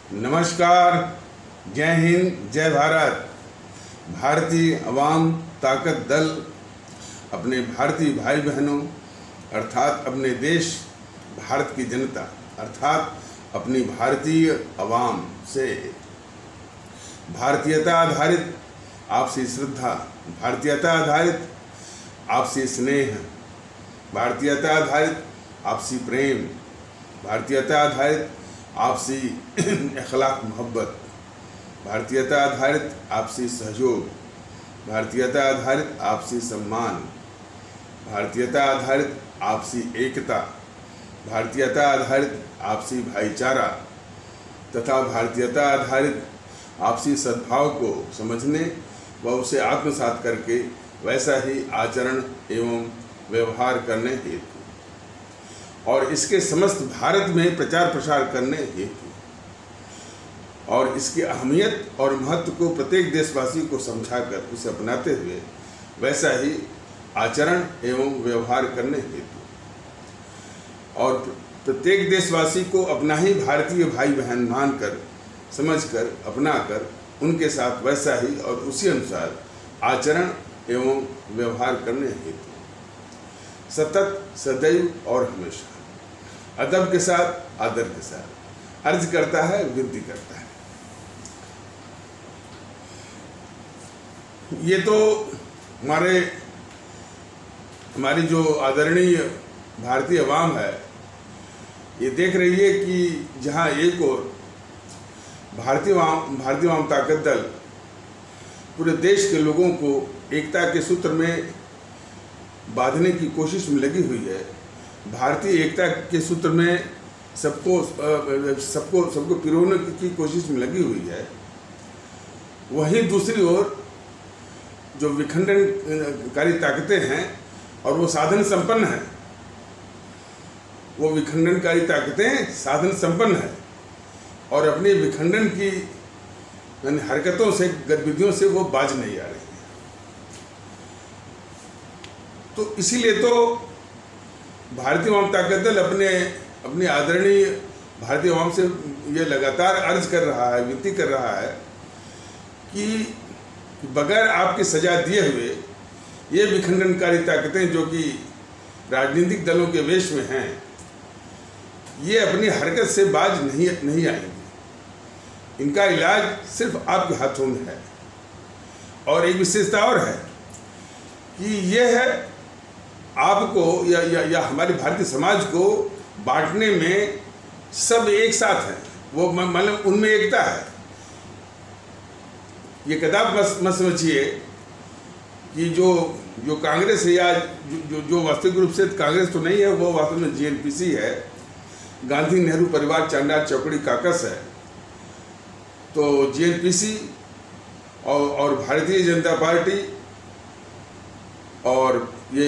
नमस्कार, जय हिंद, जय भारत। भारतीय अवाम ताकत दल अपने भारतीय भाई बहनों अर्थात अपने देश भारत की जनता अर्थात अपनी भारतीय अवाम से भारतीयता आधारित आपसी श्रद्धा, भारतीयता आधारित आपसी स्नेह, भारतीयता आधारित आपसी प्रेम, भारतीयता आधारित आपसी अखलाक मोहब्बत, भारतीयता आधारित आपसी सहयोग, भारतीयता आधारित आपसी सम्मान, भारतीयता आधारित आपसी एकता, भारतीयता आधारित आपसी भाईचारा तथा भारतीयता आधारित आपसी सद्भाव को समझने व उसे आत्मसात करके वैसा ही आचरण एवं व्यवहार करने हेतु और इसके समस्त भारत में प्रचार प्रसार करने हेतु और इसकी अहमियत और महत्व को प्रत्येक देशवासी को समझाकर उसे अपनाते हुए वैसा ही आचरण एवं व्यवहार करने हेतु और प्रत्येक देशवासी को अपना ही भारतीय भाई बहन मानकर, समझकर, अपनाकर उनके साथ वैसा ही और उसी अनुसार आचरण एवं व्यवहार करने हेतु सतत, सदैव और हमेशा अदब के साथ, आदर के साथ अर्ज करता है, विनती करता है। ये तो हमारी जो आदरणीय भारतीय अवाम है ये देख रही है कि जहाँ एक और भारतीय अवाम ताकत दल पूरे देश के लोगों को एकता के सूत्र में बांधने की कोशिश में लगी हुई है, भारतीय एकता के सूत्र में सबको पिरोने की कोशिश में लगी हुई है। वहीं दूसरी ओर जो विखंडनकारी ताकतें हैं और वो साधन संपन्न हैं, वो विखंडनकारी ताकतें साधन संपन्न हैं और अपने विखंडन की हरकतों से, गतिविधियों से वो बाज नहीं आ रही है। तो इसीलिए तो भारतीय अवाम ताकत दल अपने आदरणीय भारतीय अवाम से ये लगातार अर्ज कर रहा है, विनती कर रहा है कि बगैर आपकी सजा दिए हुए ये विखंडनकारी ताकतें जो कि राजनीतिक दलों के वेश में हैं, ये अपनी हरकत से बाज नहीं आएंगी। इनका इलाज सिर्फ आपके हाथों में है। और एक विशेषता और है कि यह है आपको या हमारे भारतीय समाज को बांटने में सब एक साथ हैं, वो मतलब उनमें एकता है। ये कदाप मत समझिए कि जो कांग्रेस है या जो वास्तविक रूप से कांग्रेस तो नहीं है, वो वास्तव में जीएनपीसी है, गांधी नेहरू परिवार चांडाल चौकड़ी काकस है। तो जीएनपीसी और भारतीय जनता पार्टी और ये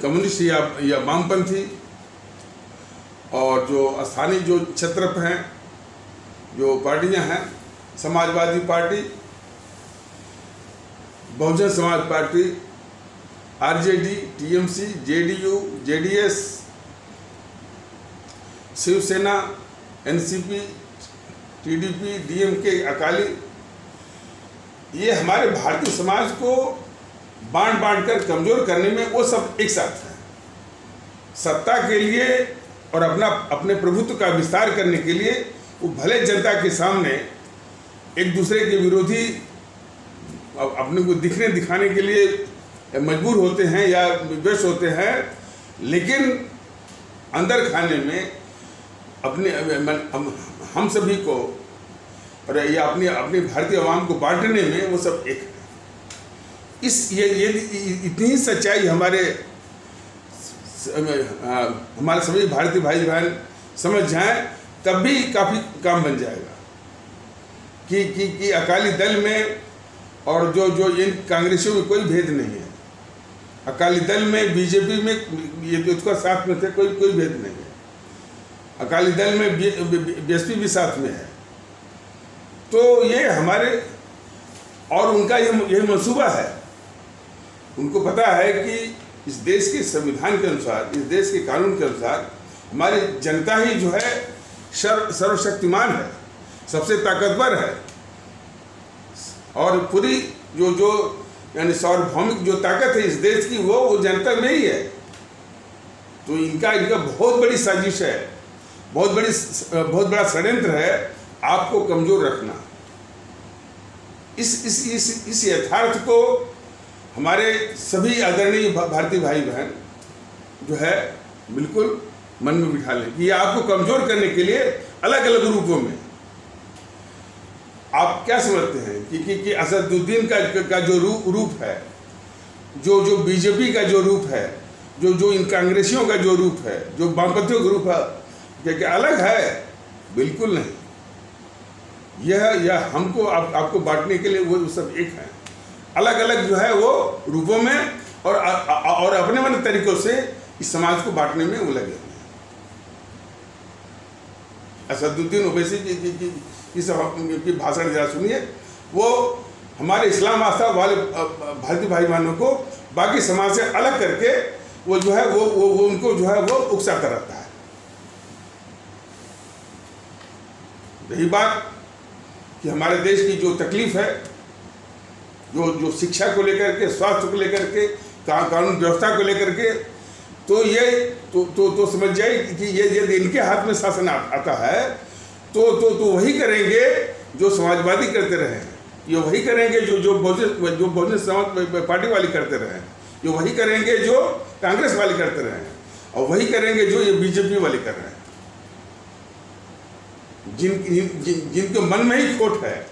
कम्युनिस्ट या वामपंथी और जो स्थानीय जो क्षेत्र हैं, जो पार्टियां हैं, Samajwadi Party, Bahujan Samaj Party, RJD, TMC, JDU, JDS, Shivsena, NCP, TDP, DMK, Akali, ये हमारे भारतीय समाज को बांट कर कमजोर करने में वो सब एक साथ हैं। सत्ता के लिए और अपने प्रभुत्व का विस्तार करने के लिए वो भले जनता के सामने एक दूसरे के विरोधी अपने को दिखाने के लिए मजबूर होते हैं या विवश होते हैं, लेकिन अंदर खाने में हम सभी को और या अपनी भारतीय अवाम को बांटने में वो सब एक है। ये इतनी ही सच्चाई हमारे सभी भारतीय भाई बहन समझ जाएं, तब भी काफ़ी काम बन जाएगा कि अकाली दल में और जो इन कांग्रेसियों में कोई भेद नहीं है। अकाली दल में, बीजेपी में ये उसका साथ में थे, कोई भेद नहीं है। अकाली दल में बीएसपी भी साथ में है। तो ये हमारे और उनका यही मंसूबा है। उनको पता है कि इस देश के संविधान के अनुसार, इस देश के कानून के अनुसार हमारी जनता ही जो है सर्वशक्तिमान है। सबसे ताकतवर है, और पूरी जो जो यानी सार्वभौमिक जो ताकत है इस देश की वो जनता में ही है। तो इनका बहुत बड़ी साजिश है, बहुत बड़ा षड्यंत्र है आपको कमजोर रखना। इस यथार्थ को हमारे सभी आदरणीय भारतीय भाई बहन जो है बिल्कुल मन में बिठा लें कि ये आपको कमजोर करने के लिए अलग अलग रूपों में आप क्या समझते हैं कि असदुद्दीन का जो रूप है, जो बीजेपी का जो रूप है, जो इन कांग्रेसियों का जो रूप है, जो वामपंथियों का रूप है, क्या अलग है? बिल्कुल नहीं। यह हमको आपको बांटने के लिए वो सब एक है, अलग अलग जो है वो रूपों में और अपने मन तरीकों से इस समाज को बांटने में वो लगे हुए हैं। असदुद्दीन ओवैसी की भाषण जरा सुनिए, वो हमारे इस्लाम आस्था वाले भारतीय भाई बहनों को बाकी समाज से अलग करके वो जो है वो उनको जो है वो उकसाता रहता है। रही बात कि हमारे देश की जो तकलीफ है, जो शिक्षा को लेकर के, स्वास्थ्य को लेकर के, कानून व्यवस्था को लेकर के, तो ये तो समझ जाए कि ये यदि इनके हाथ में शासन आता है तो वही करेंगे जो समाजवादी करते रहे, ये वही करेंगे जो बहुजन समाज पार्टी वाली करते रहे, ये वही करेंगे जो कांग्रेस वाले करते रहे, और वही करेंगे जो ये बीजेपी वाले कर रहे हैं। जिनके मन में ही खोट है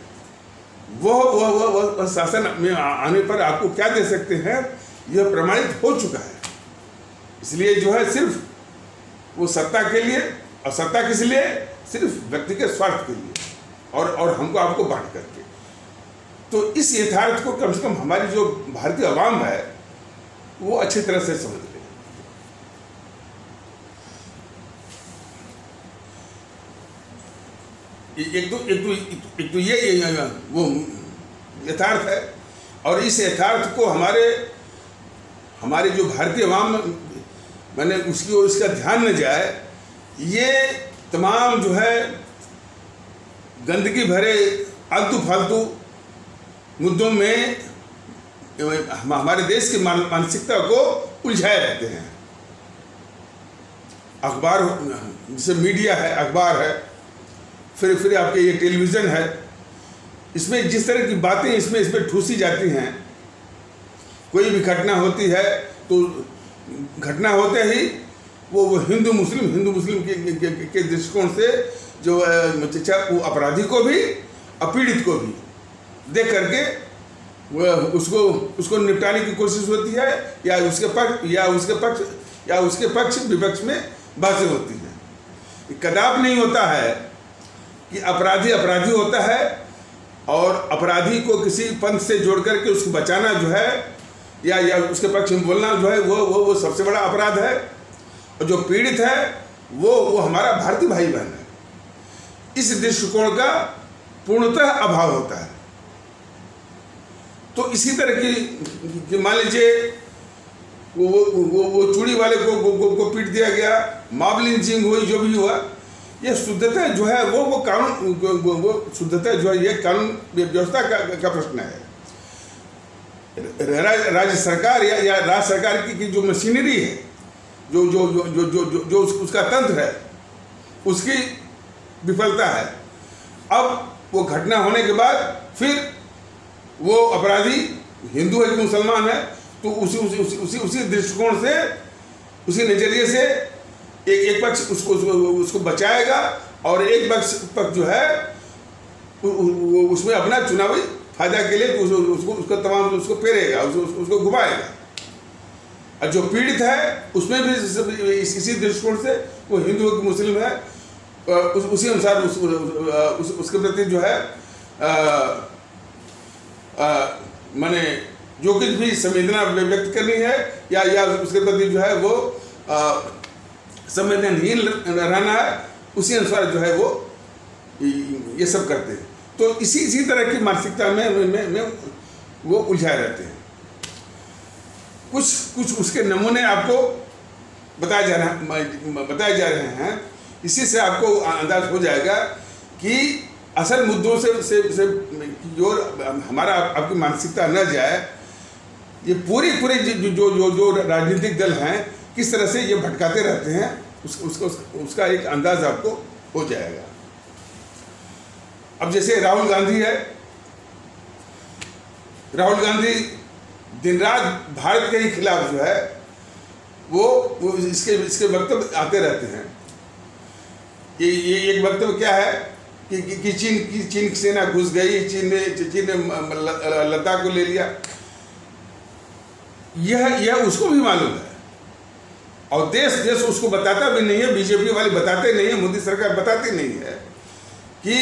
वो शासन में आने पर आपको क्या दे सकते हैं, यह प्रमाणित हो चुका है। इसलिए जो है सिर्फ वो सत्ता के लिए, और सत्ता किस लिए? सिर्फ व्यक्ति के स्वार्थ के लिए और हमको आपको बांट करके। तो इस यथार्थ को कम से कम हमारी जो भारतीय आवाम है वो अच्छी तरह से समझ ले। एक तो ये वो यथार्थ है, और इस यथार्थ को हमारे जो भारतीय आवाम मैंने उसकी ओर इसका ध्यान न जाए, ये तमाम जो है गंदगी भरे आलतू फालतू मुद्दों में हमारे देश की मानसिकता को उलझाए रहते हैं। अखबार जैसे मीडिया है, अखबार है, फिर आपके ये टेलीविज़न है, इसमें जिस तरह की बातें इसमें ठूसी जाती हैं। कोई भी घटना होती है तो घटना होते ही वो हिंदू मुस्लिम के दृष्टिकोण से जो वो अपराधी को भी अपीड़ित को भी देख करके वो उसको निपटाने की कोशिश होती है, या उसके पक्ष विपक्ष में बातें होती हैं। कदाप नहीं होता है कि अपराधी होता है और अपराधी को किसी पंथ से जोड़ करके उसको बचाना जो है या उसके पक्ष में बोलना जो है वो सबसे बड़ा अपराध है, और जो पीड़ित है वो हमारा भारतीय भाई बहन है। इस दृष्टिकोण का पूर्णतः अभाव होता है। तो इसी तरह की मान लीजिए वो चूड़ी वाले को पीट दिया गया, मॉब लिंचिंग हुई, जो भी हुआ, ये शुद्धता जो है वो कानून वो शुद्धता जो है ये कानून व्यवस्था का प्रश्न है। राज्य सरकार या राज्य सरकार की जो मशीनरी है, जो उसका तंत्र है, उसकी विफलता है। अब वो घटना होने के बाद फिर वो अपराधी हिंदू है कि मुसलमान है, तो उसी दृष्टिकोण से, उसी नज़रिए से एक पक्ष उसको बचाएगा और एक पक्ष जो है उसमें अपना चुनावी फायदा के लिए उसको फेरेगा, उसको घुमाएगा। और जो पीड़ित है उसमें भी इसी दृष्टिकोण से वो हिंदू कि मुस्लिम है, उसी अनुसार उसके प्रति जो है माने जो कुछ भी संवेदना व्यक्त करनी है या उसके प्रति जो है वो संवेदनहीन रहना है, उसी अनुसार जो है वो ये सब करते हैं। तो इसी तरह की मानसिकता में वो उलझाए रहते हैं। कुछ उसके नमूने आपको बताए जा रहे हैं। इसी से आपको अंदाज हो जाएगा कि असल मुद्दों से की ओर हमारा आपकी मानसिकता न जाए, ये पूरे जो राजनीतिक दल हैं किस तरह से ये भटकाते रहते हैं, उसका एक अंदाज आपको हो जाएगा। अब जैसे राहुल गांधी है, राहुल गांधी दिन रात भारत के ही खिलाफ जो है वो इसके वक्तव्य आते रहते हैं। ये एक वक्तव्य क्या है कि चीन की सेना घुस गई, चीन ने लद्दाख को ले लिया। यह उसको भी मालूम है और देश उसको बताता भी नहीं है, बीजेपी वाले बताते नहीं है, मोदी सरकार बताती नहीं है कि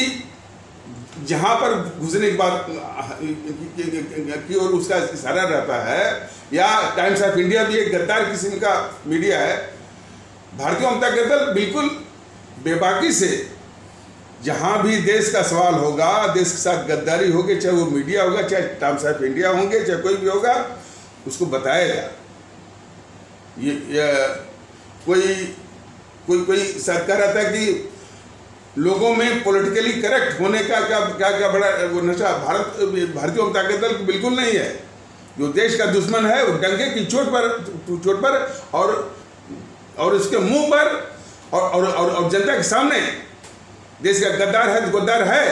जहां पर घुसने की बात की और उसका इशारा रहता है। या टाइम्स ऑफ इंडिया भी एक गद्दार किस्म का मीडिया है। भारतीय जनता दल बिल्कुल बेबाकी से जहां भी देश का सवाल होगा, देश के साथ गद्दारी होगी, चाहे वो मीडिया होगा, चाहे टाइम्स ऑफ इंडिया होंगे, चाहे कोई भी होगा, उसको बताएगा। ये कोई शायद कह रहा था कि लोगों में पॉलिटिकली करेक्ट होने का क्या बड़ा वो नशा भारतीय जनता दल को बिल्कुल नहीं है। जो देश का दुश्मन है वो डंके की चोट पर और इसके मुंह पर और जनता के सामने देश का गद्दार है तो गद्दार है।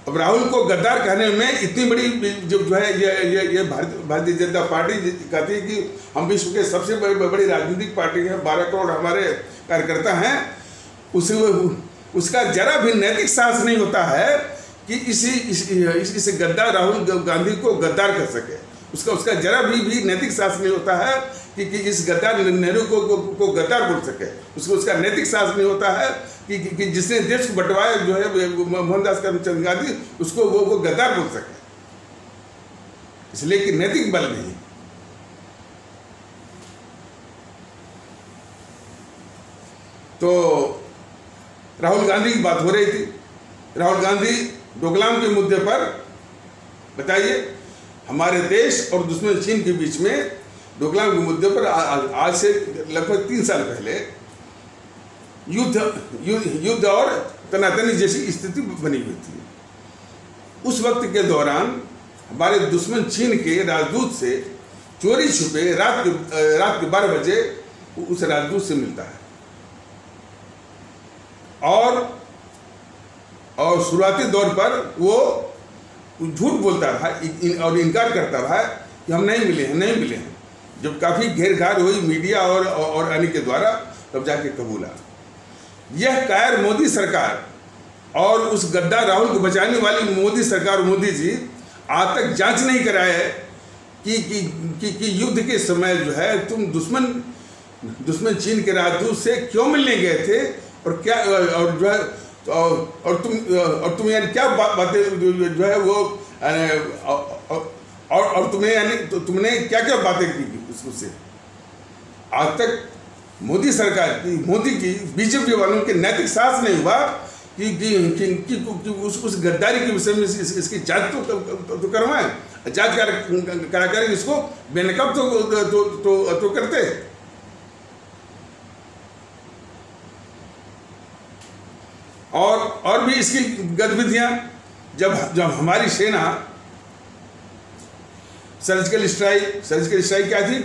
अब राहुल को गद्दार कहने में इतनी बड़ी जो है ये भारतीय जनता पार्टी कहती है कि हम विश्व के सबसे बड़ी राजनीतिक पार्टी है, 12 करोड़ हमारे कार्यकर्ता हैं। उसका जरा भी नैतिक साहस नहीं होता है कि इस गद्दार राहुल गांधी को गद्दार कर सके। उसका जरा भी नैतिक साहस नहीं होता है कि इस गद्दार नेहरू को गद्दार बोल सके। उसका नैतिक साहस नहीं होता है कि जिसने देश को बंटवाया जो है मोहनदास करमचंद गांधी, उसको वो गद्दार बोल सके। इसलिए कि नैतिक बल नहीं। तो राहुल गांधी की बात हो रही थी। राहुल गांधी डोकलाम के मुद्दे पर बताइए, हमारे देश और दुश्मन चीन के बीच में डोकलाम के मुद्दे पर आज से लगभग 3 साल पहले युद्ध और तनातनी जैसी स्थिति बनी हुई थी। उस वक्त के दौरान हमारे दुश्मन चीन के राजदूत से चोरी छुपे रात के 12 बजे उस राजदूत से मिलता है और शुरुआती दौर पर वो झूठ बोलता रहा और इनकार करता रहा कि हम नहीं मिले हैं। जब काफ़ी घेर-घार हुई मीडिया और अन्य के द्वारा, तब जाके कबूला। यह कायर मोदी सरकार और उस गद्दार राहुल को बचाने वाली मोदी सरकार, मोदी जी आज तक जांच नहीं कराए है कि युद्ध के समय जो है तुम दुश्मन चीन के राजदूत से क्यों मिलने गए थे और क्या और जो है और तुम यानी क्या बातें जो है वो और तुम्हें यानी तुमने क्या बातें की उससे। आज तक मोदी सरकार की, मोदी की, बीजेपी वालों के नैतिक साहस नहीं हुआ कि उस गद्दारी के विषय में इसकी जांच तो करवाएं। जांच करा कर इसको बेनकाब तो करते। और भी इसकी गतिविधियां, जब हमारी सेना सर्जिकल स्ट्राइक क्या थी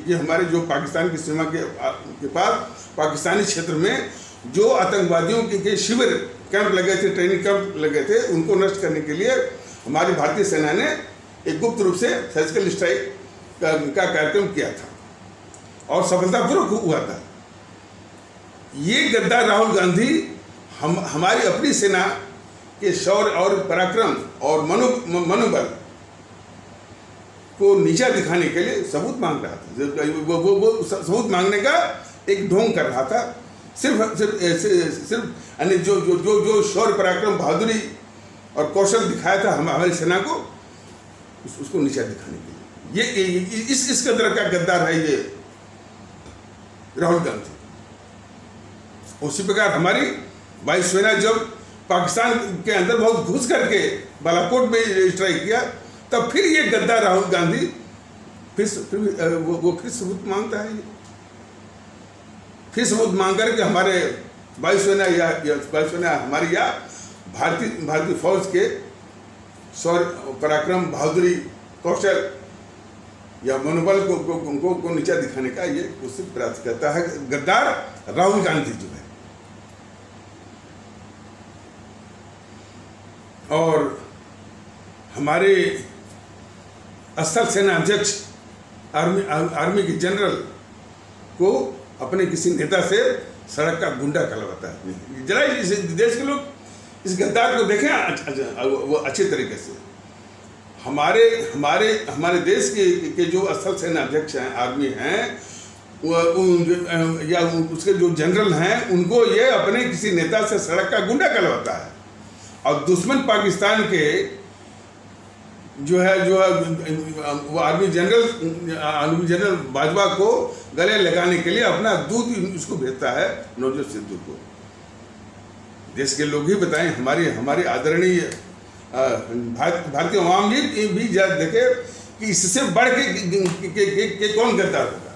कि हमारे जो पाकिस्तान की सीमा के पास पाकिस्तानी क्षेत्र में जो आतंकवादियों के शिविर कैंप लगे थे, ट्रेनिंग कैंप लगे थे, उनको नष्ट करने के लिए हमारी भारतीय सेना ने एक गुप्त रूप से सर्जिकल स्ट्राइक का कार्यक्रम किया था और सफलतापूर्वक हुआ था। ये गद्दार राहुल गांधी हमारी अपनी सेना के शौर्य और पराक्रम और मनोबल को नीचा दिखाने के लिए सबूत मांग रहा था। वो सबूत मांगने का एक ढोंग कर रहा था। सिर्फ यानी जो शौर्य पराक्रम, बहादुरी और कौशल दिखाया था हमारी सेना को, उसको नीचा दिखाने के लिए। ये इस कदर का गद्दार है ये राहुल गांधी। उसी प्रकार हमारी वायुसेना जब पाकिस्तान के अंदर बहुत घुस करके बालाकोट में स्ट्राइक किया, तब फिर ये गद्दार राहुल गांधी फिर सबूत मांगता है। फिर सबूत मांग करके हमारे वायुसेना या वायुसेना हमारी या भारतीय फौज के शौर्य, पराक्रम, बहादुरी, कौशल या मनोबल को नीचा दिखाने का ये उससे प्रयास करता है गद्दार राहुल गांधी जो है। और हमारे स्थल सेना अध्यक्ष आर्मी के जनरल को अपने किसी नेता से सड़क का गुंडा कहलाता है। जरा इस देश के लोग इस गद्दार को देखें वो अच्छे तरीके से। हमारे देश के जो स्थल सेना अध्यक्ष हैं, आर्मी हैं, या उसके जो जनरल हैं, उनको ये अपने किसी नेता से सड़क का गुंडा कहलाता है। और दुश्मन पाकिस्तान के जो है वो आर्मी जनरल बाजवा को गले लगाने के लिए अपना दूध उसको भेजता है, नवजोत सिद्धू को। देश के लोग ही बताएं, हमारे आदरणीय भारतीय अवाम भी देखे कि इससे बढ़ के कौन गद्दार होगा।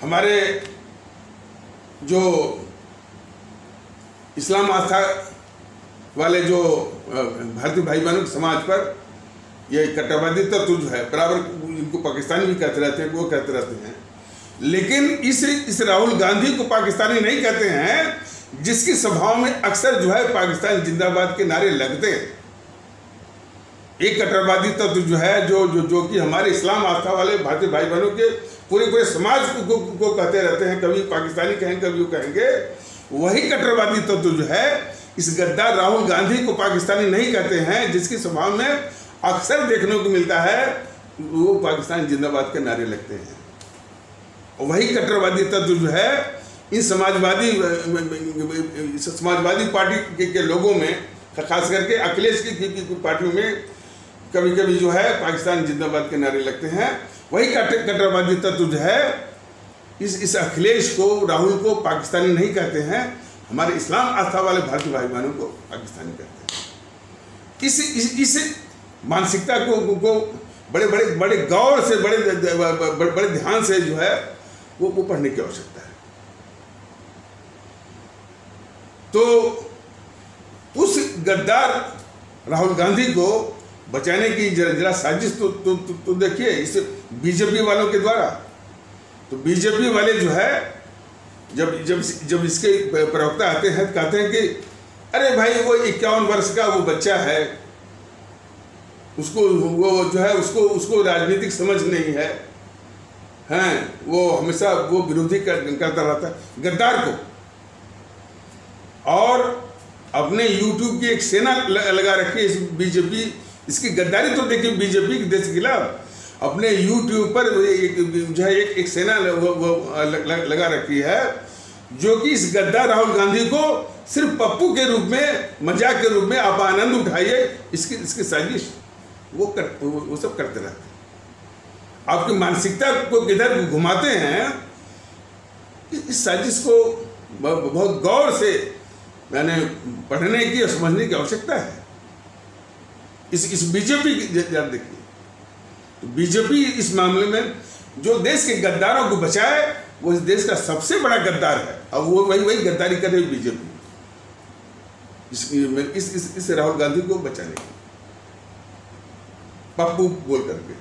हमारे जो इस्लाम आस्था वाले जो भारतीय भाई बहनों के समाज पर ये कट्टरवादी तत्व जो है बराबर इनको पाकिस्तानी भी कहते रहते हैं, वो कहते रहते हैं। लेकिन इस राहुल गांधी को पाकिस्तानी नहीं कहते हैं, जिसकी सभाओं में अक्सर जो है पाकिस्तान जिंदाबाद के नारे लगते हैं। एक कट्टरवादी तत्व जो है जो कि हमारे इस्लाम आस्था वाले भारतीय भाई बहनों के पूरे समाज को कहते रहते हैं, कभी पाकिस्तानी कहेंगे, कभी वो कहेंगे। वही कट्टरवादी तत्व जो है इस गद्दार राहुल गांधी को पाकिस्तानी नहीं कहते हैं, जिसकी सभा में अक्सर देखने को मिलता है वो पाकिस्तान जिंदाबाद के नारे लगते हैं। और वही कट्टरवादी तत्व जो है इन समाजवादी पार्टी के लोगों में, खास करके अखिलेश की पार्टियों में कभी कभी जो है पाकिस्तान जिंदाबाद के नारे लगते हैं। वही कट्टरवादी तत्व जो है इस अखिलेश को, राहुल को पाकिस्तानी नहीं कहते हैं, हमारे इस्लाम आस्था वाले भारतीय भाई बहनों को पाकिस्तानी कहते हैं। इस मानसिकता को बड़े गौर से, बड़े ध्यान से जो है वो पढ़ने की आवश्यकता है। तो उस गद्दार राहुल गांधी को बचाने की जरा साजिश तो देखिए इस बीजेपी वालों के द्वारा। तो बीजेपी वाले जो है जब इसके प्रवक्ता आते हैं तो कहते हैं कि अरे भाई वो 51 वर्ष का वो बच्चा है, उसको वो जो है उसको राजनीतिक समझ नहीं है, हैं वो हमेशा वो विरोधी करता रहता है गद्दार को। और अपने यूट्यूब की एक सेना लगा रखी है इस बीजेपी, इसकी गद्दारी तो देखिए बीजेपी के देश के खिलाफ अपने यूट्यूब पर जो है एक सेना लगा रखी है, जो कि इस गद्दार राहुल गांधी को सिर्फ पप्पू के रूप में, मजाक के रूप में आप आनंद उठाइए, इसकी साजिश वो सब करते रहते हैं। आपकी मानसिकता को किधर घुमाते हैं, इस साजिश को बहुत गौर से मैंने पढ़ने की और समझने की आवश्यकता है। इस बीजेपी की देखिए, तो बीजेपी इस मामले में जो देश के गद्दारों को बचाए वो इस देश का सबसे बड़ा गद्दार है। और वो वही गद्दारी कर रही बीजेपी इस राहुल गांधी को बचाने की, पप्पू बोल करके।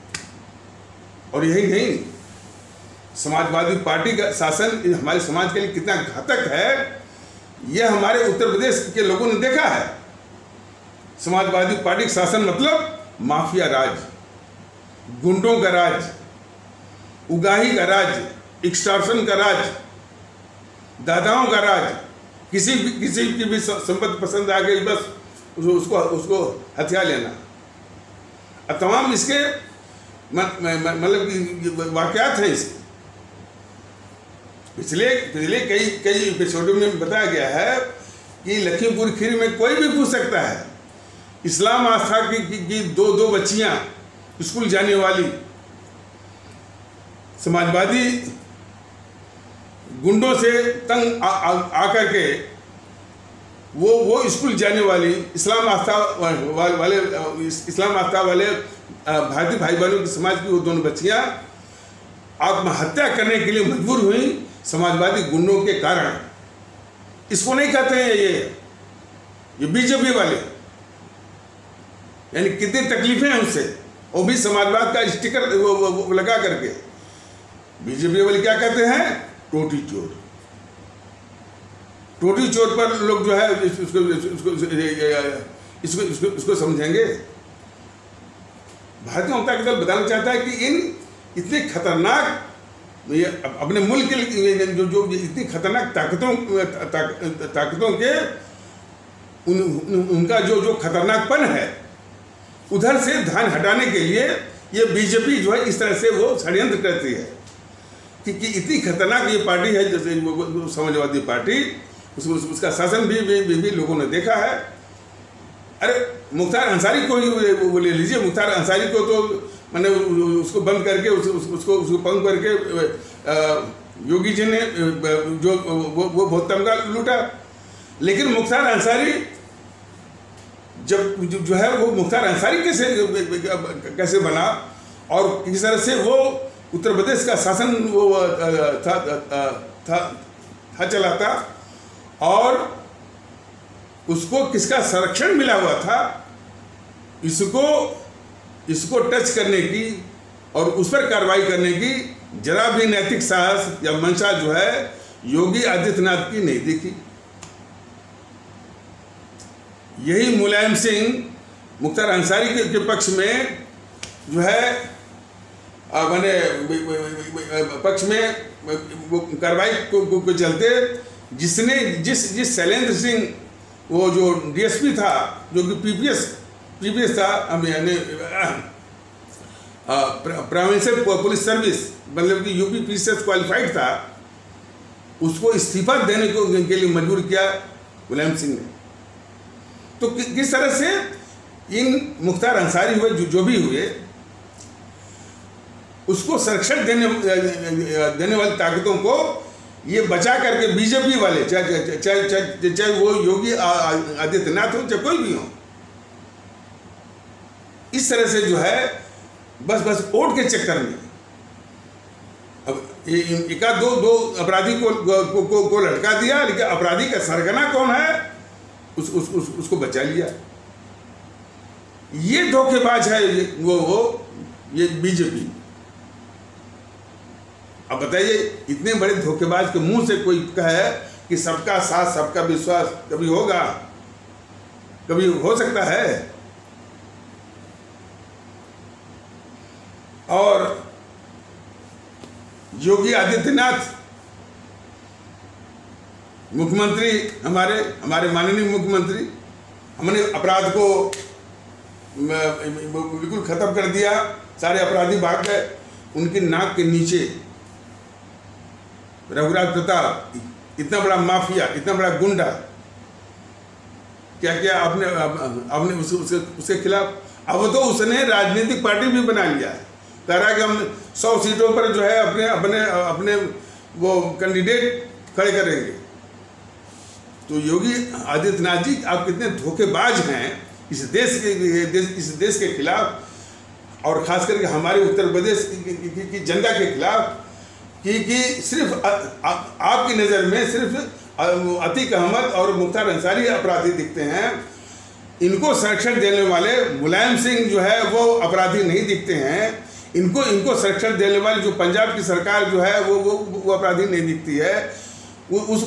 और यही नहीं, समाजवादी पार्टी का शासन हमारे समाज के लिए कितना घातक है यह हमारे उत्तर प्रदेश के लोगों ने देखा है। समाजवादी पार्टी का शासन मतलब माफिया राज, गुंडों का राज, उगाही का राज, एक्सटॉर्शन का राज, दादाओं का राज। किसी की भी संपत्ति पसंद आ गई बस उसको हथियार लेना। तमाम इसके मतलब वाकयात हैं इसके। पिछले कई एपिसोडों में बताया गया है कि लखीमपुर खीरी में कोई भी पूछ सकता है, इस्लाम आस्था की दो बच्चियां स्कूल जाने वाली, समाजवादी गुंडों से तंग आकर के वो स्कूल जाने वाली इस्लाम आस्था वाले भारतीय भाई बहनों के समाज की वो दोनों बच्चियां आत्महत्या करने के लिए मजबूर हुई समाजवादी गुंडों के कारण। इसको नहीं कहते हैं ये बीजेपी वाले, यानी कितनी तकलीफें हैं उनसे, वो भी समाजवाद का स्टिकर वो लगा करके। बीजेपी वाले क्या कहते हैं? टोटी चोर। टोटी चोर पर लोग जो है इसको समझेंगे। भारतीय जनता दल बताना चाहता है कि इन इतने खतरनाक अपने मुल्क के लिए जो इतनी खतरनाक ताकतों के उनका जो खतरनाकपन है, उधर से ध्यान हटाने के लिए ये बीजेपी जो है इस तरह से वो षड्यंत्र करती है कि इतनी खतरनाक ये पार्टी है, जैसे समाजवादी पार्टी, उसका शासन भी लोगों ने देखा है। अरे मुख्तार अंसारी को ही वो ले लीजिए। मुख्तार अंसारी को तो मैंने उसको बंद करके उसको बंद करके योगी जी ने जो वो बहुत तमगा लूटा। लेकिन मुख्तार अंसारी जब जो है वो मुख्तार अंसारी कैसे बना और किस तरह से वो उत्तर प्रदेश का शासन वो था चलाता, और उसको किसका संरक्षण मिला हुआ था, इसको टच करने की और उस पर कार्रवाई करने की जरा भी नैतिक साहस या मंशा जो है योगी आदित्यनाथ की नहीं दिखी। यही मुलायम सिंह मुख्तार अंसारी के पक्ष में जो है मैंने पक्ष में वो कार्रवाई को चलते जिस शैलेंद्र सिंह वो जो डीएसपी था, जो कि पीपीएस था, यानी प्रोविंशियल पुलिस सर्विस, मतलब कि यूपी पीसीएस क्वालिफाइड था, उसको इस्तीफा देने के लिए मजबूर किया मुलायम सिंह ने। तो किस तरह से इन मुख्तार अंसारी हुए जो भी हुए, उसको संरक्षण देने वाली ताकतों को ये बचा करके बीजेपी वाले, चाहे वो योगी आदित्यनाथ हो, चाहे कोई भी हो, इस तरह से जो है बस वोट के चक्कर में अब एक दो अपराधी को लटका दिया, लेकिन अपराधी का सरगना कौन है उसको बचा लिया। ये धोखेबाज है ये बीजेपी। अब बताइए, इतने बड़े धोखेबाज के मुंह से कोई कहे कि सबका साथ सबका विश्वास कभी होगा, कभी हो सकता है? और योगी आदित्यनाथ मुख्यमंत्री, हमारे माननीय मुख्यमंत्री, हमने अपराध को बिल्कुल खत्म कर दिया, सारे अपराधी भाग गए। उनकी नाक के नीचे रघुराज प्रताप, इतना बड़ा माफिया, इतना बड़ा गुंडा, क्या क्या आपने उसके खिलाफ, अब तो उसने राजनीतिक पार्टी भी बना लिया है। कह रहा है कि हम 100 सीटों पर जो है अपने वो कैंडिडेट खड़े करेंगे। तो योगी आदित्यनाथ जी, आप कितने धोखेबाज हैं इस देश के खिलाफ, और खास करके हमारे उत्तर प्रदेश की जनता के खिलाफ, कि सिर्फ आपकी नज़र में सिर्फ अतीक अहमद और मुख्तार अंसारी अपराधी दिखते हैं। इनको संरक्षण देने वाले मुलायम सिंह जो है वो अपराधी नहीं दिखते हैं। इनको संरक्षण देने वाली जो पंजाब की सरकार जो है वो अपराधी नहीं दिखती है। उस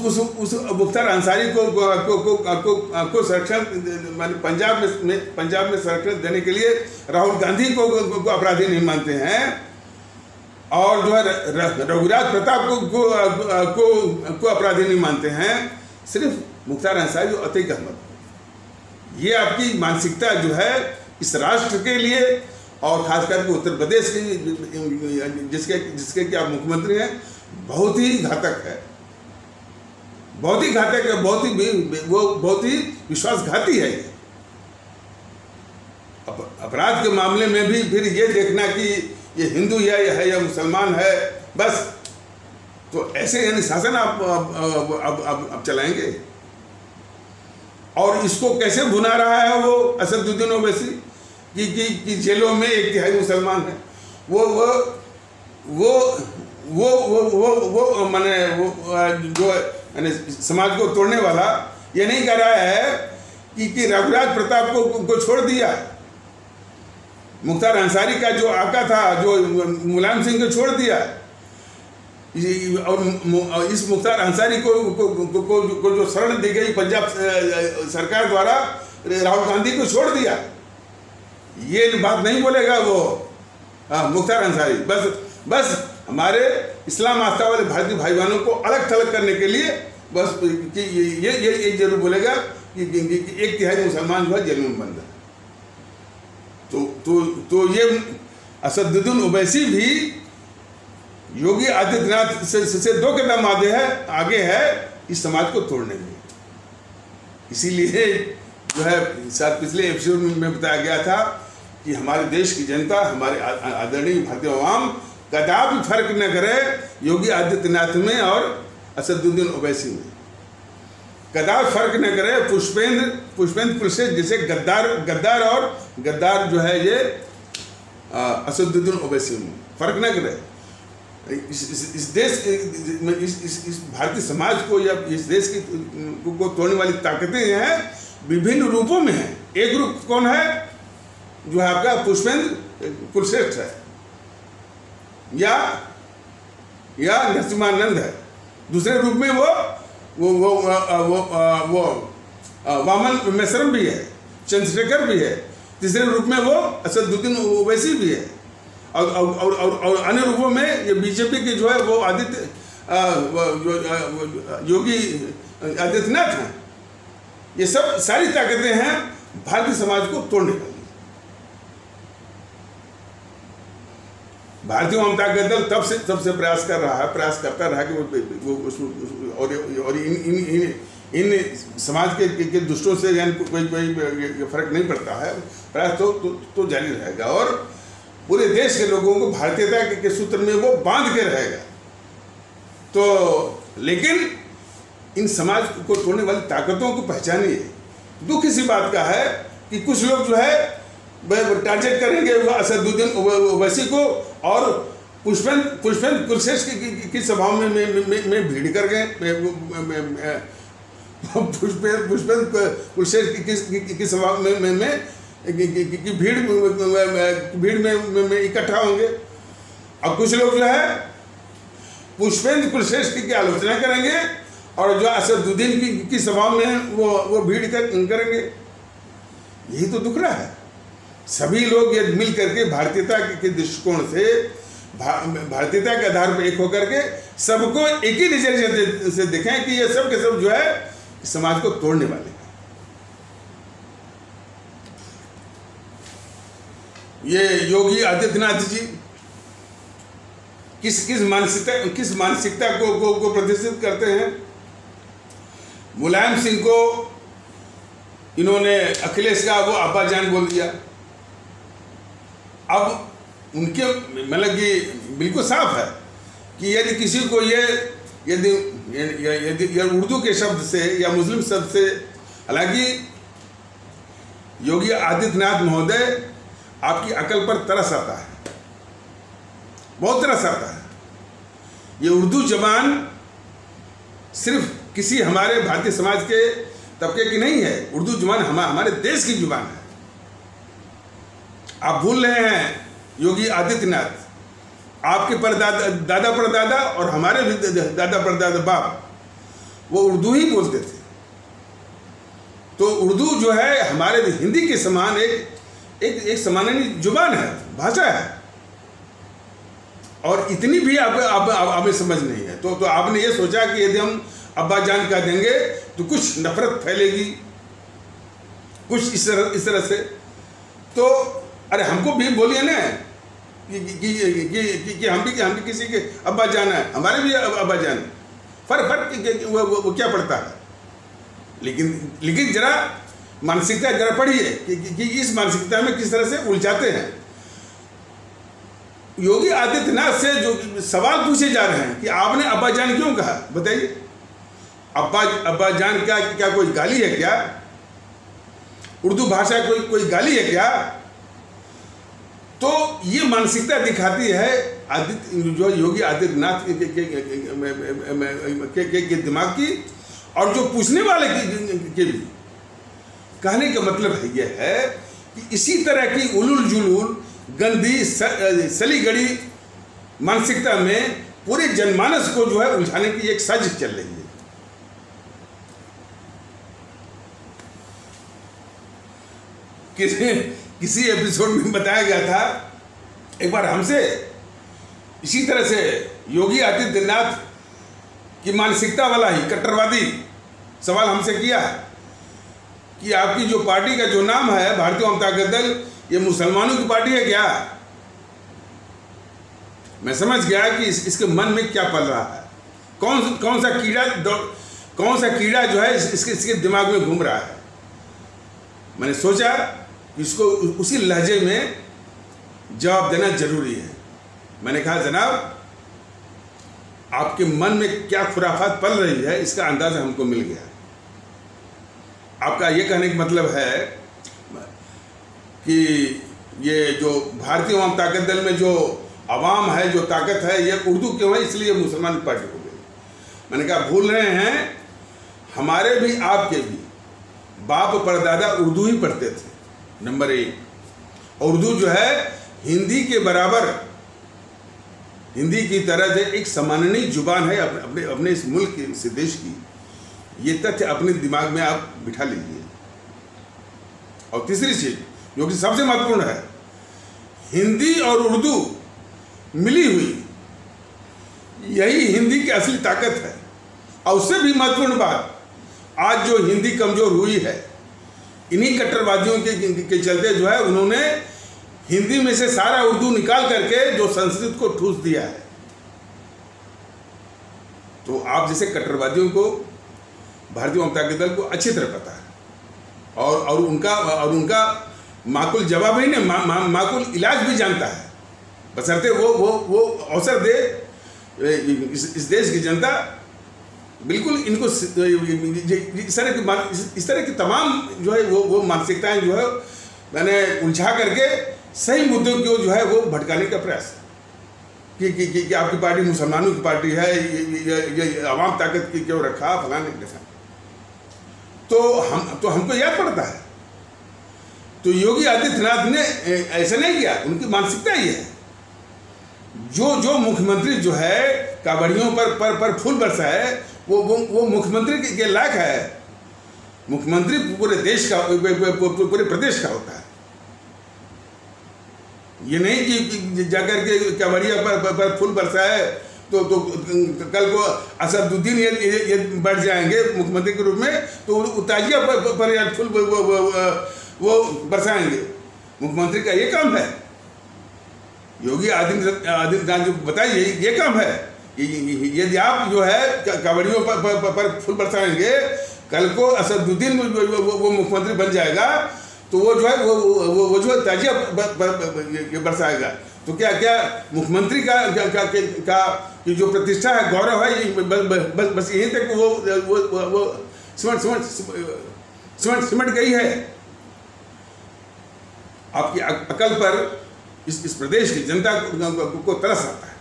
मुख्तार अंसारी को संरक्षण पंजाब में संरक्षण देने के लिए राहुल गांधी को अपराधी नहीं मानते हैं, और जो है रघुराज प्रताप को अपराधी नहीं मानते हैं, सिर्फ मुख्तार अंसारी और अतीक अहमद। ये आपकी मानसिकता जो है इस राष्ट्र के लिए, और खास करके उत्तर प्रदेश की जिसके कि आप मुख्यमंत्री हैं, बहुत ही घातक है, बहुत ही घातक है, बहुत ही विश्वासघाती है। अपराध के मामले में भी फिर ये देखना कि ये हिंदू है या मुसलमान है, बस, तो ऐसे यानी शासन आप चलाएंगे। और इसको कैसे भुना रहा है वो असदुद्दीन ओवैसी कि जेलों में 1/3 मुसलमान है। वो वो माने वो जो यानी समाज को तोड़ने वाला ये नहीं कह रहा है कि रघुराज प्रताप को छोड़ दिया, मुख्तार अंसारी का जो आका था, जो मुलायम सिंह को छोड़ दिया, और इस मुख्तार अंसारी को जो शरण दी गई पंजाब सरकार द्वारा, राहुल गांधी को छोड़ दिया। ये बात नहीं बोलेगा वो मुख्तार अंसारी। बस हमारे इस्लाम आस्था वाले भारतीय भाई बहनों को अलग थलग करने के लिए बस कि ये जरूर बोलेगा कि 1/3 मुसलमान जो है जेल में बंद है। तो ये असदुद्दीन ओवैसी भी योगी आदित्यनाथ से 2 कदम आगे है इस समाज को तोड़ने में। इसीलिए जो है शायद पिछले एपिसोड में बताया गया था कि हमारे देश की जनता, हमारे आदरणीय भारतीय अवाम कदापि फर्क न करे योगी आदित्यनाथ में और असदुद्दीन ओवैसी में, कदापि फर्क न करे पुष्पेंद्र कुलशेख जैसे गद्दार और गद्दार जो है ये असदुद्दीन ओवैसी में फर्क न करे। इस देश इस भारतीय समाज को या इस देश को तोड़ने वाली ताकतें हैं, विभिन्न रूपों में हैं। एक रूप कौन है? जो है आपका पुष्पेंद्र कुलश्रेष्ठ है या नरसिम्हानंद है। दूसरे रूप में वो वामन मेश्रम भी है, चंद्रशेखर भी है। तीसरे रूप में वो असदुद्दीन ओवैसी भी है। और अन्य रूपों में ये बीजेपी के जो है वो योगी आदित्यनाथ हैं। ये सब सारी ताकतें हैं भारतीय समाज को तोड़ने वाली। भारतीय जनता दल तब से प्रयास करता रहा कि वो और इन समाज के दुष्टों से यानी कोई फर्क नहीं पड़ता है। प्रयास तो जारी रहेगा और पूरे देश के लोगों को भारतीयता के सूत्र में वो बांध के रहेगा। तो लेकिन इन समाज को तोड़ने वाली ताकतों को पहचानिए। दुख इसी बात का है कि कुछ लोग जो है टारगेट करेंगे असदुद्दीन ओवैसी को और पुष्पेंद्र कुलशेष की सभाओं में भीड़ कर गए। पुष्पेंद्र कुलशेष की सभा में भीड़ में इकट्ठा होंगे। और कुछ लोग जो है पुष्पेंद्र कुलशेष की आलोचना करेंगे और जो असदुद्दीन की सभा में वो भीड़ करेंगे। यही तो दुख रहा है। सभी लोग यदि मिल करके भारतीयता के दृष्टिकोण से भारतीयता के आधार पर एक होकर के सबको एक ही नजरिए से देखें कि ये सब के सब जो है समाज को तोड़ने वाले हैं। ये योगी आदित्यनाथ जी किस मानसिकता को प्रदर्शित करते हैं। मुलायम सिंह को इन्होंने अखिलेश का वो अब्बा जान बोल दिया। अब उनके मतलब कि बिल्कुल साफ है कि यदि किसी को यदि उर्दू के शब्द से या मुस्लिम शब्द से, हालांकि योगी आदित्यनाथ महोदय आपकी अकल पर तरस आता है, बहुत तरस आता है। ये उर्दू जबान सिर्फ किसी हमारे भारतीय समाज के तबके की नहीं है। उर्दू जुबान हमारे देश की जुबान है। आप भूल रहे हैं योगी आदित्यनाथ, आपके दादा परदादा और हमारे भी दादा परदादा बाप वो उर्दू ही बोलते थे। तो उर्दू जो है हमारे हिंदी के समान एक सामान्य जुबान है, भाषा है। और इतनी भी आप समझ नहीं है। तो आपने ये सोचा कि यदि हम अब्बा जान कह देंगे तो कुछ नफरत फैलेगी, कुछ इस तरह से। तो अरे हमको भी बोलिए ना कि हम भी किसी के अब्बा जान है, हमारे भी अब्बा जान है। फर्क वो क्या पड़ता है। लेकिन जरा मानसिकता जरा पढ़िए कि इस मानसिकता में किस तरह से उलझाते हैं। योगी आदित्यनाथ से जो सवाल पूछे जा रहे हैं कि आपने अब्बा जान क्यों कहा, बताइए। अब्बा जान क्या कोई गाली है क्या? उर्दू भाषा कोई गाली है क्या? तो ये मानसिकता दिखाती है जो योगी आदित्यनाथ के दिमाग की और जो पूछने वाले के भी। कहने का मतलब यह है कि इसी तरह की उलूल जुलूल गंदी सली गड़ी मानसिकता में पूरे जनमानस को जो है उलझाने की एक साजिश चल रही है। किसी एपिसोड में बताया गया था, एक बार हमसे इसी तरह से योगी आदित्यनाथ की मानसिकता वाला ही कट्टरवादी सवाल हमसे किया कि आपकी जो पार्टी का जो नाम है भारतीय जनता दल, ये मुसलमानों की पार्टी है क्या? मैं समझ गया कि इसके मन में क्या पल रहा है, कौन सा कीड़ा जो है इसके दिमाग में घूम रहा है। मैंने सोचा इसको उसी लहजे में जवाब देना जरूरी है। मैंने कहा, जनाब आपके मन में क्या खुराफात पल रही है इसका अंदाजा हमको मिल गया। आपका ये कहने का मतलब है कि ये जो भारतीय आवाम ताकत दल में जो अवाम है, जो ताकत है, ये उर्दू क्यों है, इसलिए मुसलमान पार्टी हो गई। मैंने कहा भूल रहे हैं, हमारे भी आपके भी बाप परदादा उर्दू ही पढ़ते थे। नंबर 1, उर्दू जो है हिंदी के बराबर, हिंदी की तरह से एक सम्माननीय जुबान है अपने इस मुल्क की, इस देश की। ये तथ्य अपने दिमाग में आप बिठा लीजिए। और तीसरी चीज जो कि सबसे महत्वपूर्ण है, हिंदी और उर्दू मिली हुई यही हिंदी की असली ताकत है। और उससे भी महत्वपूर्ण बात, आज जो हिंदी कमजोर हुई है, इन्हीं कट्टरवादियों के चलते जो है उन्होंने हिंदी में से सारा उर्दू निकाल करके जो संस्कृत को ठूस दिया है। तो आप जैसे कट्टरवादियों को भारतीय जनता दल को अच्छी तरह पता है और उनका माकूल जवाब ही नहीं, माकूल इलाज भी जानता है, बशर्ते वो अवसर दे। इस देश की जनता बिल्कुल इनको इस तरह की तमाम जो है वो मानसिकताएं जो है मैंने उलझा करके सही मुद्दों को जो है वो भटकाने का प्रयास कि आपकी पार्टी मुसलमानों की पार्टी है, ये अवाम ताकत की क्यों रखा, फलाने रखा। तो हमको याद पड़ता है। तो योगी आदित्यनाथ ने ऐसा नहीं किया, उनकी मानसिकता ही है। जो मुख्यमंत्री जो है कांवड़ियों पर फूल बरसा है, वो मुख्यमंत्री के लायक है। मुख्यमंत्री पूरे देश का, पूरे प्रदेश का होता है। ये नहीं कि जाकर के कांवड़िया पर फूल बरसाए तो कल को असदुद्दीन ये बढ़ जाएंगे मुख्यमंत्री के रूप में, तो ताजिया पर फूल वो बरसाएंगे। मुख्यमंत्री का ये काम है। योगी आदित्यनाथ जो बताइए ये काम है। यदि आप जो है कांवड़ियों पर फूल बरसाएंगे, कल को असदुद्दीन वो मुख्यमंत्री बन जाएगा, तो वो जो है वो जो ताजिया बरसाएगा। तो क्या मुख्यमंत्री का जो प्रतिष्ठा है, गौरव है, बस यहीं तक वो सिमट गई है। आपकी अकल पर इस प्रदेश की जनता को तरस आता है।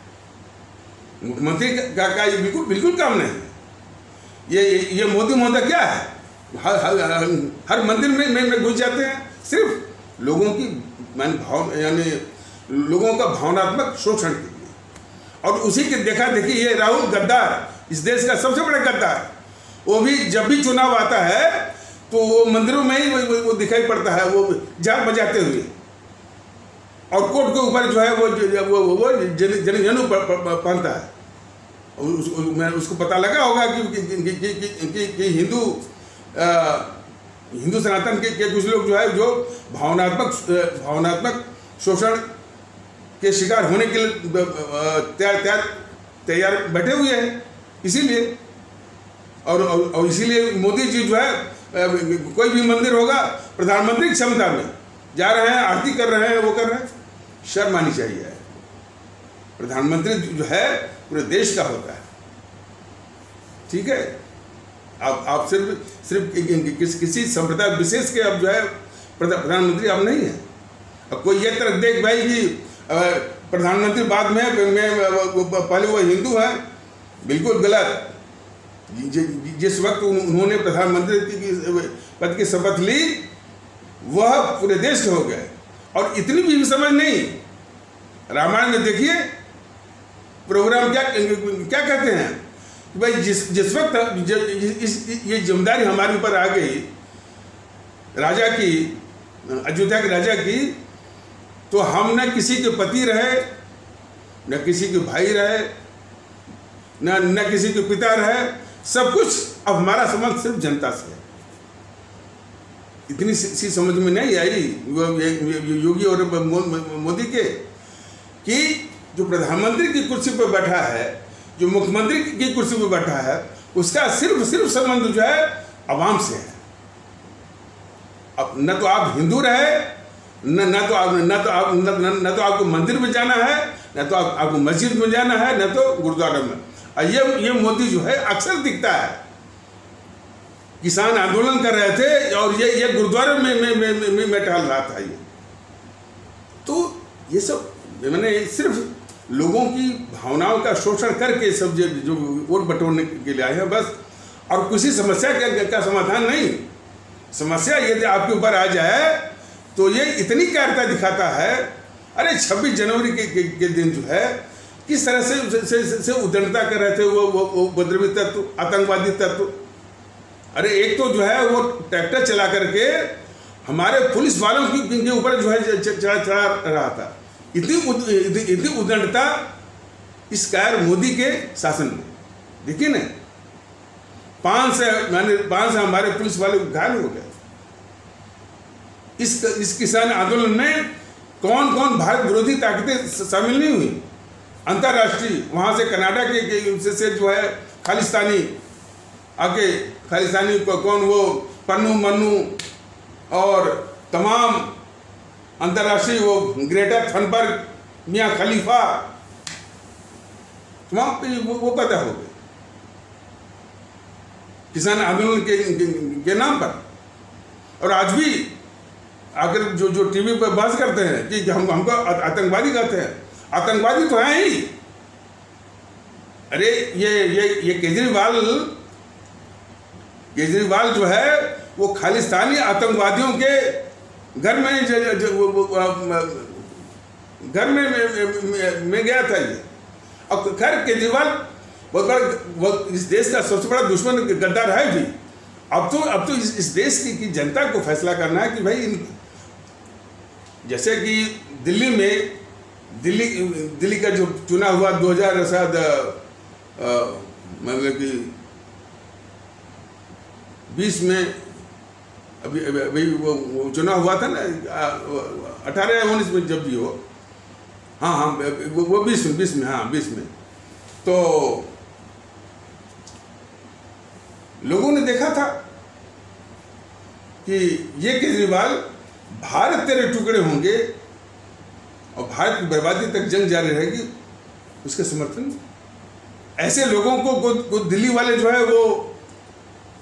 मुख्यमंत्री का ये बिल्कुल काम नहीं है। ये मोदी महोदय क्या है, हर मंदिर में घुस जाते हैं सिर्फ लोगों की यानी लोगों का भावनात्मक शोषण के लिए। और उसी के देखा देखी ये राहुल गद्दार, इस देश का सबसे बड़ा गद्दार, वो भी जब भी चुनाव आता है तो वो मंदिरों में ही वो दिखाई पड़ता है, वो जाग बजाते हुए। और कोट के ऊपर जो है वो जनेऊ पहनता है। उसको पता लगा होगा कि हिंदू सनातन के कुछ लोग जो है जो भावनात्मक शोषण के शिकार होने के लिए तैयार बैठे हुए हैं। इसीलिए और इसीलिए मोदी जी जो है कोई भी मंदिर होगा, प्रधानमंत्री की क्षमता में जा रहे हैं, आरती कर रहे हैं, वो कर रहे हैं। शर्म आनी चाहिए। प्रधानमंत्री जो है पूरे देश का होता है, ठीक है। आप सिर्फ किसी संप्रदाय विशेष के अब जो है प्रधानमंत्री आप नहीं है। अब कोई ये तरह देख भाई कि प्रधानमंत्री बाद में पहले वो हिंदू हैं, बिल्कुल गलत। जिस वक्त उन्होंने प्रधानमंत्री पद की शपथ ली वह पूरे देश के हो गए, और इतनी भी समझ नहीं। रामायण में देखिए प्रोग्राम क्या कहते हैं कि भाई जिस वक्त ये जिम्मेदारी हमारे ऊपर आ गई राजा की, अयोध्या के राजा की, तो हम न किसी के पति रहे, न किसी के भाई रहे, न किसी के पिता रहे, सब कुछ अब हमारा संबंध सिर्फ जनता से है। इतनी सी समझ में नहीं आई योगी और मोदी के कि जो प्रधानमंत्री की कुर्सी पर बैठा है, जो मुख्यमंत्री की कुर्सी पर बैठा है, उसका सिर्फ संबंध जो है आवाम से है। अब न तो आप हिंदू रहे, न तो आपको मंदिर में जाना है, न तो आपको मस्जिद में जाना है, न तो गुरुद्वारा में। और ये मोदी जो है अक्सर दिखता है, किसान आंदोलन कर रहे थे और ये गुरुद्वारे में टहल रहा था। ये तो ये सब मैंने सिर्फ लोगों की भावनाओं का शोषण करके सब जो वोट बटोरने के लिए आए हैं बस, और किसी समस्या का समाधान नहीं। समस्या यदि आपके ऊपर आ जाए तो ये इतनी कायरता दिखाता है। अरे 26 जनवरी के दिन जो है किस तरह से उद्दंडता कर रहे थे वो उपद्रवी तत्व, आतंकवादी तत्व। अरे एक तो जो है वो ट्रैक्टर चला करके हमारे पुलिस वालों के ऊपर जो है चढ़ा रहा था। इतनी उद्दंडता इस कायर मोदी के शासन में देखिए ना। 5 से हमारे पुलिस वाले घायल हो गए। इस किसान आंदोलन में कौन कौन भारत विरोधी ताकतें शामिल नहीं हुई, अंतर्राष्ट्रीय, वहां से कनाडा के से जो है खालिस्तानी आके, खालिस्तानी कौन वो पन्नू मन्नू और तमाम अंतर्राष्ट्रीय वो ग्रेटा थनबर्ग, मियाँ खलीफा, तमाम वो पैदा हो गए किसान आंदोलन के नाम पर। और आज भी आकर जो टीवी पर बहस करते हैं कि हमको आतंकवादी कहते हैं, आतंकवादी तो है ही। अरे ये केजरीवाल जो है वो खालिस्तानी आतंकवादियों के घर में गया था ये। अब खैर केजरीवाल बहुत बड़ा इस देश का सबसे बड़ा दुश्मन गद्दार है भी। अब तो इस देश की जनता को फैसला करना है कि भाई जैसे कि दिल्ली का जो चुनाव हुआ 2000 शायद मतलब कि 20 में अभी वो चुनाव हुआ था ना, 18 या 19 में जब भी हो, हाँ वो 20 में, हाँ 20 में, तो लोगों ने देखा था कि ये केजरीवाल भारत तेरे टुकड़े होंगे और भारत की बर्बादी तक जंग जारी रहेगी, उसके समर्थन। ऐसे लोगों को दिल्ली वाले जो है वो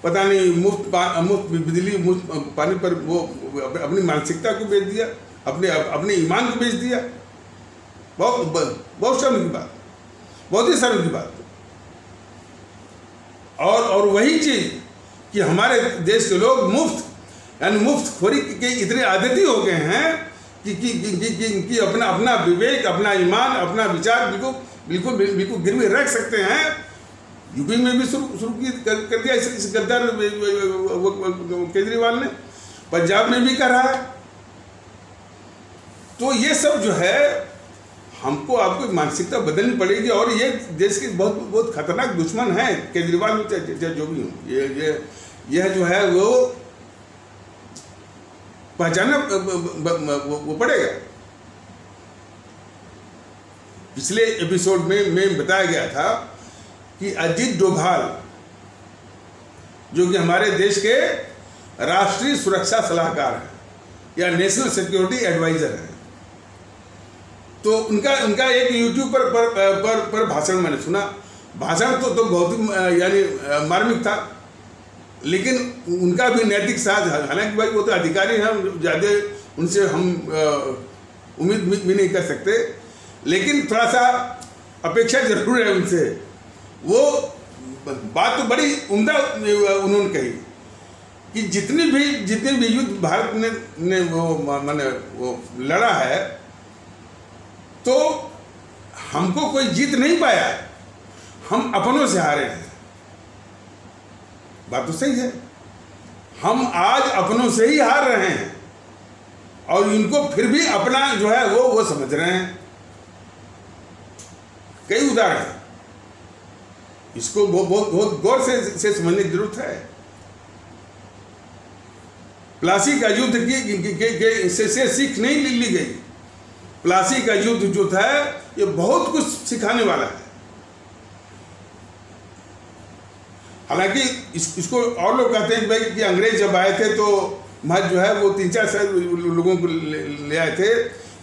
पता नहीं मुफ्त बिजली, मुफ्त पानी पर वो अपनी मानसिकता को बेच दिया, अपने ईमान को बेच दिया। बहुत शर्म की बात, बहुत ही शर्म की बात। और वही चीज कि हमारे देश के लोग मुफ्तखोरी के इतने आदती हो गए हैं कि अपना विवेक, अपना ईमान, अपना विचार बिल्कुल गिरवी रख सकते हैं। यूपी में भी शुरू कर दिया इस गद्दार केजरीवाल ने, पंजाब में भी कर रहा है। तो ये सब जो है हमको आपको मानसिकता बदलनी पड़ेगी। और ये देश के बहुत खतरनाक दुश्मन हैं केजरीवाल जो भी हों। यह जो है वो पहचानना वो पड़ेगा। पिछले एपिसोड में बताया गया था कि अजीत डोभाल जो कि हमारे देश के राष्ट्रीय सुरक्षा सलाहकार हैं या नेशनल सिक्योरिटी एडवाइजर हैं, तो उनका एक यूट्यूब पर भाषण मैंने सुना। भाषण तो बहुत ही यानी मार्मिक था, लेकिन उनका भी नैतिक साथ, हालांकि भाई वो तो अधिकारी हैं, ज़्यादा उनसे हम उम्मीद भी नहीं कर सकते, लेकिन थोड़ा सा अपेक्षा जरूर है उनसे। वो बात तो बड़ी उम्दा उन्होंने कही कि जितने भी युद्ध भारत ने वो माने वो लड़ा है, तो हमको कोई जीत नहीं पाया, हम अपनों से हारे हैं। बात तो सही है, हम आज अपनों से ही हार रहे हैं और इनको फिर भी अपना जो है वो समझ रहे हैं। कई उदाहरण, इसको बहुत गौर से समझने की जरूरत है। प्लासी का युद्ध की से सीख नहीं ली गई। प्लासी का युद्ध जो था ये बहुत कुछ सिखाने वाला है। हालांकि इसको और लोग कहते हैं कि भाई कि अंग्रेज जब आए थे तो महज जो है वो 3-4 लोगों को ले आए थे,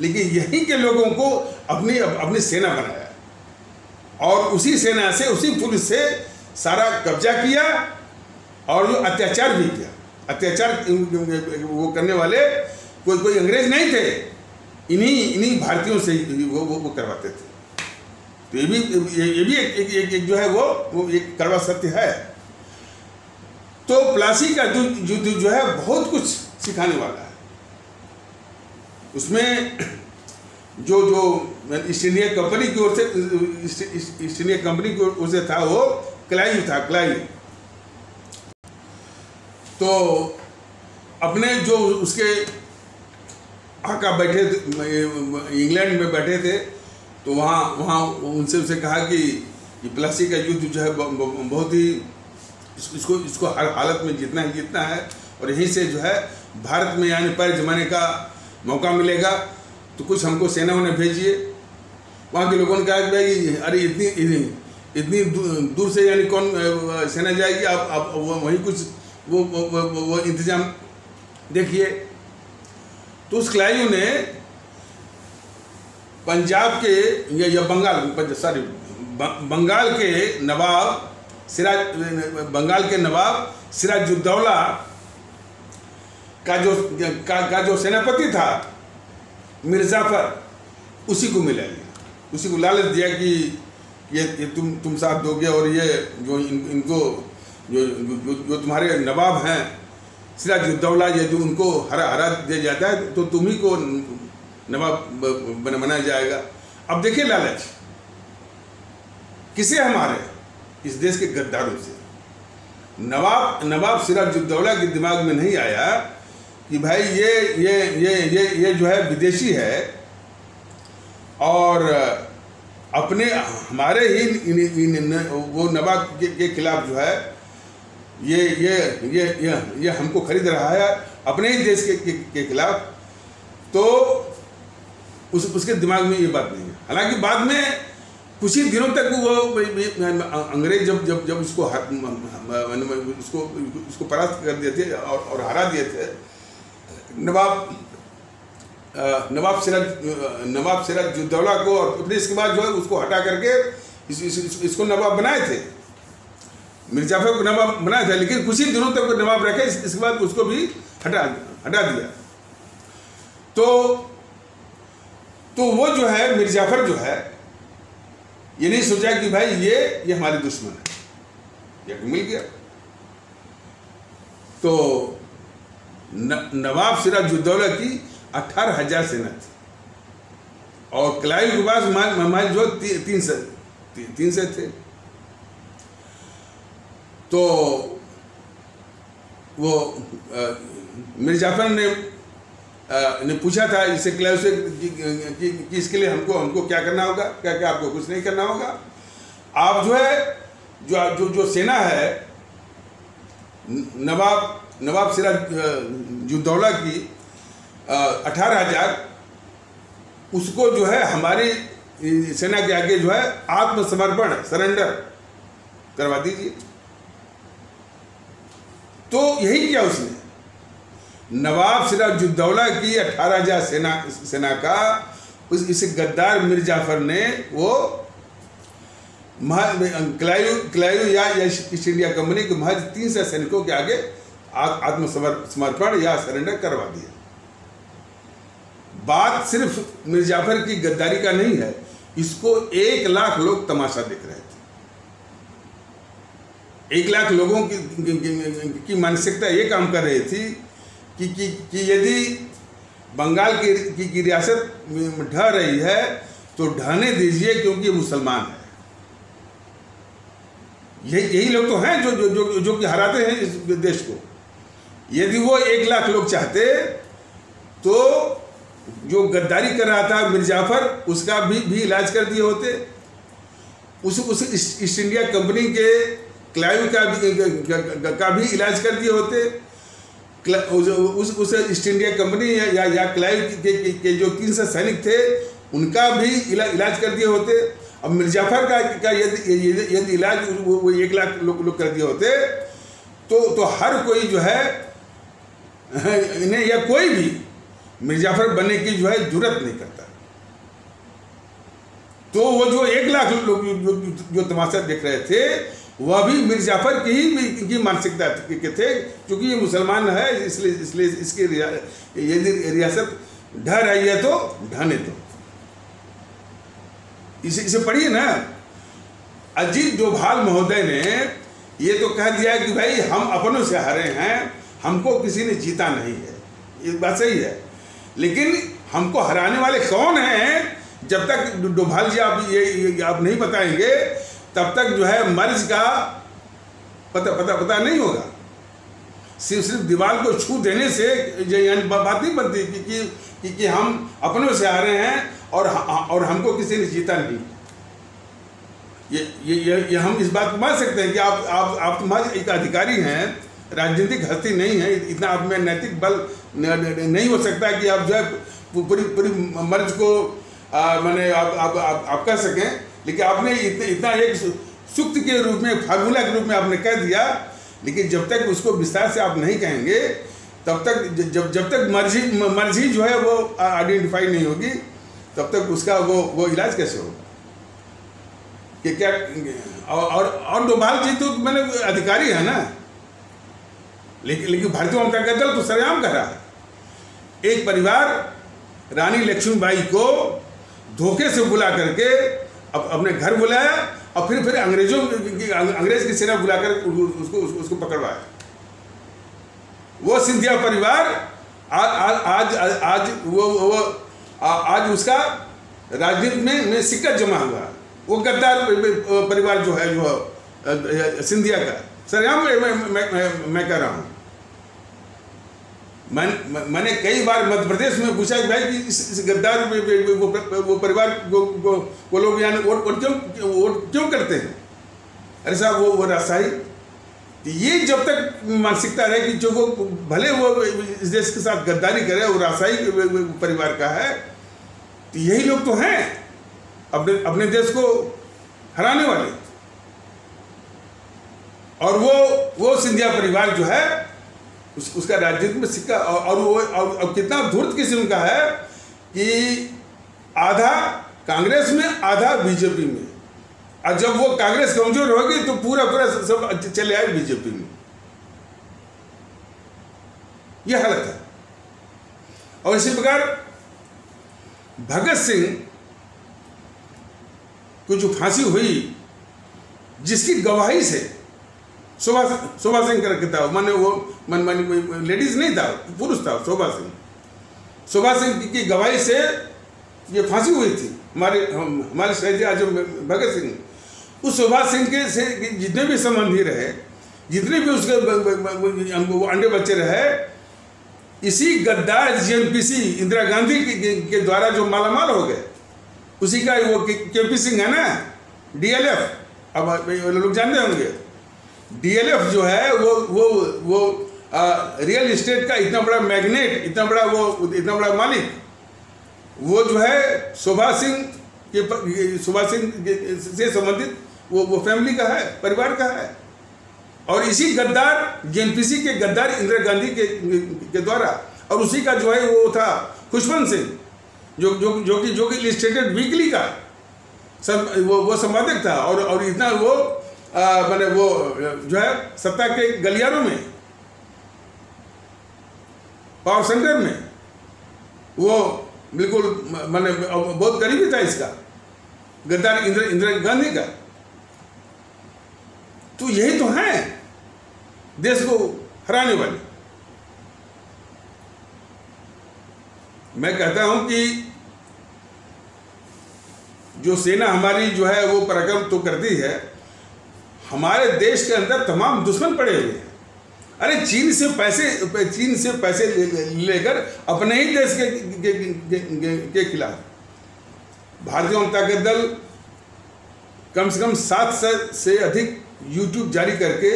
लेकिन यहीं के लोगों को अपनी सेना बनाया और उसी सेना से, उसी पुलिस से सारा कब्जा किया और जो अत्याचार भी किया। अत्याचार वो करने वाले कोई अंग्रेज नहीं थे, इन्हीं भारतीयों से वो करवाते थे। तो ये भी एक जो है वो एक कड़वा सत्य है। तो प्लासी का युद्ध जो है बहुत कुछ सिखाने वाला है। उसमें जो ईस्ट इंडिया कंपनी की ओर से, ईस्ट इंडिया कंपनी की ओर से था वो क्लाइव था, क्लाइव। तो अपने जो उसके आका बैठे थे, इंग्लैंड में बैठे थे, तो वहाँ उनसे कहा कि प्लासी का युद्ध जो है बहुत ही इसको हर हालत में जीतना है और यहीं से जो है भारत में यानी पैर जमाने का मौका मिलेगा, तो कुछ हमको सेना उन्हें भेजिए। वहाँ के लोगों ने कहा कि भाई अरे इतनी दूर से यानी कौन सेना जाएगी, आप वहीं कुछ वो इंतजाम देखिए। तो उस क्लाइव ने पंजाब के या बंगाल के नवाब सिराजुद्दौला का जो सेनापति था मिर्जाफर, उसी को मिला लिया, उसी को लालच दिया कि ये तुम साथ दोगे और ये जो इनको जो तुम्हारे नवाब हैं सिराजुद्दौला, ये जो उनको हरा दिया जाता है तो तुम्ही को नवाब बनाया जाएगा। अब देखिए लालच किसे, हमारे इस देश के गद्दारों से। नवाब सिराजुद्दौला के दिमाग में नहीं आया कि भाई ये जो है विदेशी है और अपने हमारे ही वो नवाब के खिलाफ जो है ये हमको खरीद रहा है अपने ही देश के खिलाफ। तो उसके दिमाग में ये बात नहीं है। हालांकि बाद में कुछ ही दिनों तक वो अंग्रेज जब उसको परास्त कर दिए थे और हरा दिए थे, नवाब सिराजुद्दौला को, और फिर इसके बाद जो है उसको हटा करके इसको नवाब बनाए थे, मिर्जाफर को नवाब बनाया था, लेकिन कुछ ही दिनों तक नवाब रखे, इसके बाद उसको भी हटा दिया। तो वो जो है मिर्जाफर जो है ये नहीं सोचा कि भाई ये हमारे दुश्मन है, ये मिल गया। तो नवाब सिराजुद्दौला की 18,000 सेना थी और क्लाइव के पास हमारे जो 300 थे। तो वो मिर्जाफर ने पूछा था इससे क्लाइव से कि इसके लिए हमको क्या करना होगा, क्या आपको कुछ नहीं करना होगा। आप जो है जो सेना है नवाब सिराजुद्दौला की 18,000, उसको जो है हमारी सेना के आगे जो है आत्मसमर्पण, सरेंडर करवा दीजिए। तो यही किया उसने। नवाब सिराजुद्दौला की 18,000 सेना का इस गद्दार मिर्जाफर ने वो क्लाइव या ईस्ट इंडिया कंपनी के महज 300 सैनिकों के आगे आत्मसमर्पण या सरेंडर करवा दिया। बात सिर्फ मीर जाफर की गद्दारी का नहीं है, इसको 1 लाख लोग तमाशा देख रहे थे। 1 लाख लोगों की मानसिकता ये काम कर रही थी कि यदि बंगाल की रियासत ढह रही है तो ढहने दीजिए, क्योंकि ये मुसलमान है। यही लोग तो हैं जो जो जो जो कि हराते हैं इस देश को। यदि वो 1 लाख लोग चाहते तो जो गद्दारी कर रहा था मीर जाफर, उसका भी इलाज कर दिए होते। उस ईस्ट इंडिया कंपनी के क्लाइव का भी इलाज कर दिए होते। उस ईस्ट इंडिया कंपनी या क्लाइव के जो 300 सैनिक थे, उनका भी इलाज कर दिए होते। अब मीर जाफर का यदि इलाज वो 1 लाख लोग कर दिए होते तो हर कोई जो है इन्हें, या कोई भी मीर जाफर बनने की जो है जुर्रत नहीं करता। तो वो जो 1 लाख लोग जो तमाशा देख रहे थे, वह भी मीर जाफर की ही मानसिकता के थे, क्योंकि ये मुसलमान है, इसलिए इसकी यदि रियासत ढह रही है तो ढहने दो। इसे पढ़िए ना, अजीत डोभाल महोदय ने ये तो कह दिया कि भाई हम अपनों से हारे हैं, हमको किसी ने जीता नहीं है। ये बात सही है, लेकिन हमको हराने वाले कौन हैं, जब तक डोभाल जी आप नहीं बताएंगे, तब तक जो है मर्ज का पता नहीं होगा। सिर्फ दीवार को छू देने से यानी बात नहीं बनती कि हम अपनों से हारे हैं और हमको किसी ने जीता नहीं। ये हम इस बात को मान सकते हैं कि आप तुम्हारे एक अधिकारी हैं, राजनीतिक हस्ती नहीं है, इतना आप में नैतिक बल नहीं हो सकता कि आप जो है पूरी मर्ज को मैंने आप कह सकें। लेकिन आपने इतना एक सूक्त के रूप में, फार्मूला के रूप में आपने कह दिया, लेकिन जब तक उसको विस्तार से आप नहीं कहेंगे, तब तक जब तक मर्जी जो है वो आइडेंटिफाई नहीं होगी, तब तक उसका वो इलाज कैसे होगा कि क्या। और डोभाल जी तो मैंने अधिकारी है ना, लेकिन भारतीय जनता दल तो सरेआम कर रहा है। एक परिवार रानी लक्ष्मीबाई को धोखे से बुला करके अपने घर बुलाया और फिर अंग्रेज की सेना बुलाकर उसको पकड़वाया। वो सिंधिया परिवार आज उसका राजनीति में सिक्का जमा हुआ। वो गद्दार परिवार जो है, जो सिंधिया का, सरेआम मैं कह रहा हूँ। मैंने कई बार मध्य प्रदेश में पूछा कि भाई कि इस गद्दार वो परिवार को लोग यानी वोट क्यों करते हैं। अरे साहब, वो राजशाही, ये जब तक मानसिकता रहे कि जो वो भले वो इस देश के साथ गद्दारी करे, वो राजशाही परिवार का है, तो यही लोग तो हैं अपने देश को हराने वाले। और वो सिंधिया परिवार जो है उसका राजनीति में सिक्का, और कितना धूर्त किस्म का है कि आधा कांग्रेस में, आधा बीजेपी में। और जब वो कांग्रेस कमजोर होगी तो पूरा सब चले आए बीजेपी में। यह हालत है। और इसी प्रकार भगत सिंह को जो फांसी हुई, जिसकी गवाही से शोभा सिंह करके था, माने वो लेडीज नहीं था, पुरुष था शोभा सिंह की गवाही से ये फांसी हुई थी हमारे शहीद आजम भगत सिंह। उस शोभा सिंह के से जितने भी संबंधी रहे, जितने भी उसके अंडे बच्चे रहे, इसी गद्दार जीएनपीसी इंदिरा गांधी के द्वारा जो मालामाल हो गए, उसी का वो केपी सिंह है ना, डीएलएफ, अब लोग जानते होंगे। डीएलएफ जो है वो रियल एस्टेट का इतना बड़ा मैग्नेट, इतना बड़ा मालिक, वो जो है शोभा सिंह से संबंधित वो फैमिली का है, परिवार का है। और इसी गद्दार जेएनपीसी के गद्दार इंदिरा गांधी के द्वारा, और उसी का जो है वो था खुशवंत सिंह, जो कि इलस्ट्रेटेड वीकली का वो संपादक था। और इतना वो मैंने वो जो है सत्ता के गलियारों में, पावर सेंटर में वो बिल्कुल मैंने बहुत करीबी था इसका, गद्दार इंदिरा गांधी का। तो यही तो है देश को हराने वाले। मैं कहता हूं कि जो सेना हमारी जो है वो पराक्रम तो करती है, हमारे देश के अंदर तमाम दुश्मन पड़े हुए हैं। अरे चीन से पैसे लेकर अपने ही देश के खिलाफ भारतीय जनता के दल कम से कम 7 से अधिक यूट्यूब जारी करके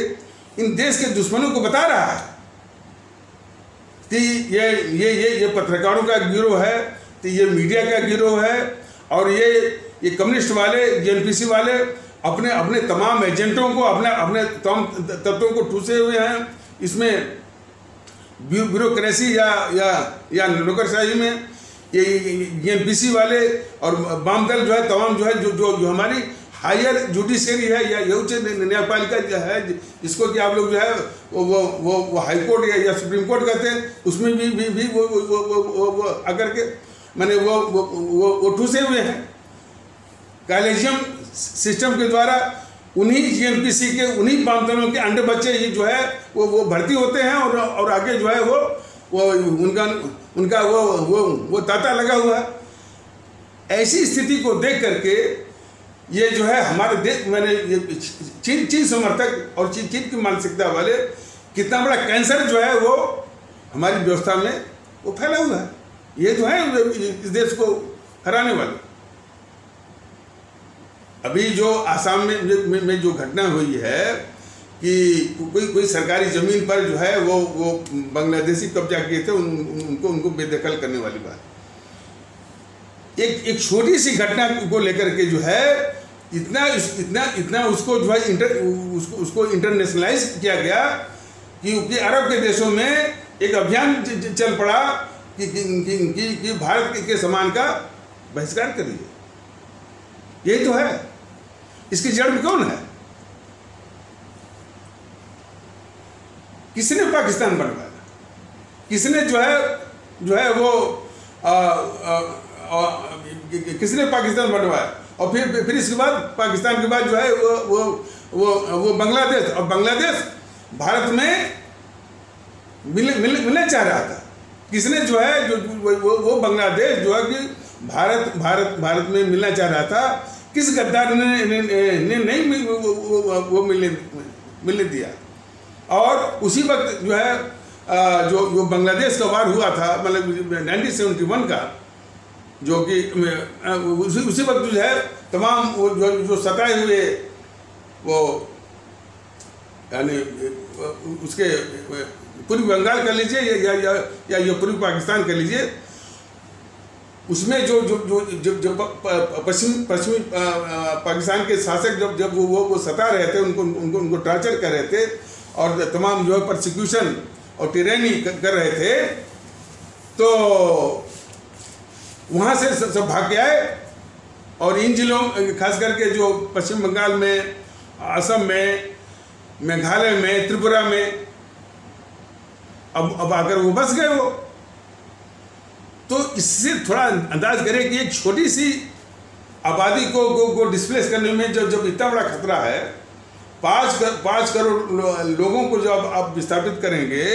इन देश के दुश्मनों को बता रहा है कि ये पत्रकारों का गिरोह है, तो ये मीडिया का गिरोह है, और ये कम्युनिस्ट वाले, जेएनपीसी वाले अपने तमाम एजेंटों को, अपने तमाम तत्वों को ठूसे हुए हैं। इसमें ब्यूरोक्रेसी या नौकरशाही में ये जेएनपीसी वाले और वाम दल जो है तमाम जो है जो हमारी हायर जुडिशरी है या उच्च न्यायपालिका जो है, इसको कि आप लोग जो है वो हाई कोर्ट या सुप्रीम कोर्ट कहते हैं, उसमें भी वो आकर के मैंने वो ठूसे हुए हैं। कॉलेजियम सिस्टम के द्वारा उन्हीं जेएनपीसी के, उन्हीं वामदलों के अंडे बच्चे ये जो है वो भर्ती होते हैं और आगे जो है वो उनका वो तांता लगा हुआ है। ऐसी स्थिति को देख करके ये जो है हमारे देश, मैंने ये चीन समर्थक और चीन की मानसिकता वाले कितना बड़ा कैंसर जो है वो हमारी व्यवस्था में वो फैला हुआ है। ये जो है इस देश को हराने वाले। अभी जो आसाम में जो घटना हुई है कि कोई सरकारी जमीन पर जो है वो बांग्लादेशी कब्जा किए थे, उनको बेदखल करने वाली बात। एक छोटी सी घटना को लेकर के जो है इतना उसको जो है उसको इंटरनेशनलाइज किया गया कि अरब के देशों में एक अभियान चल पड़ा कि भारत के सामान का बहिष्कार करिए। यही तो है, इसकी जड़ में कौन है? किसने पाकिस्तान बनवाया? किसने जो है वो किसने पाकिस्तान बनवाया? और फिर इसके बाद पाकिस्तान के बाद जो है वो बांग्लादेश, और बांग्लादेश भारत में मिलने चाह रहा था। किसने जो है वो बांग्लादेश जो है कि भारत में मिलना चाह रहा था? किस गद्दार ने नहीं वो मिलने दिया? और उसी वक्त जो है जो बांग्लादेश का वार हुआ था, मतलब 1971 का, जो कि उसी वक्त जो है तमाम वो जो सताए हुए वो यानी उसके पूर्वी बंगाल कर लीजिए या पूर्वी पाकिस्तान कर लीजिए, उसमें जो पश्चिमी पाकिस्तान के शासक जब वो सता रहे थे, उनको टॉर्चर कर रहे थे और तमाम जो है परसिक्यूशन और टिरेनी कर रहे थे, तो वहाँ से सब भाग के आए। और इन जिलों खास करके जो पश्चिम बंगाल में, असम में, मेघालय में, त्रिपुरा में अब आकर वो बस गए वो। तो इससे थोड़ा अंदाज करें कि एक छोटी सी आबादी को डिस्प्लेस करने में जब इतना बड़ा खतरा है, 5 करोड़ लोगों को जब आप विस्थापित करेंगे,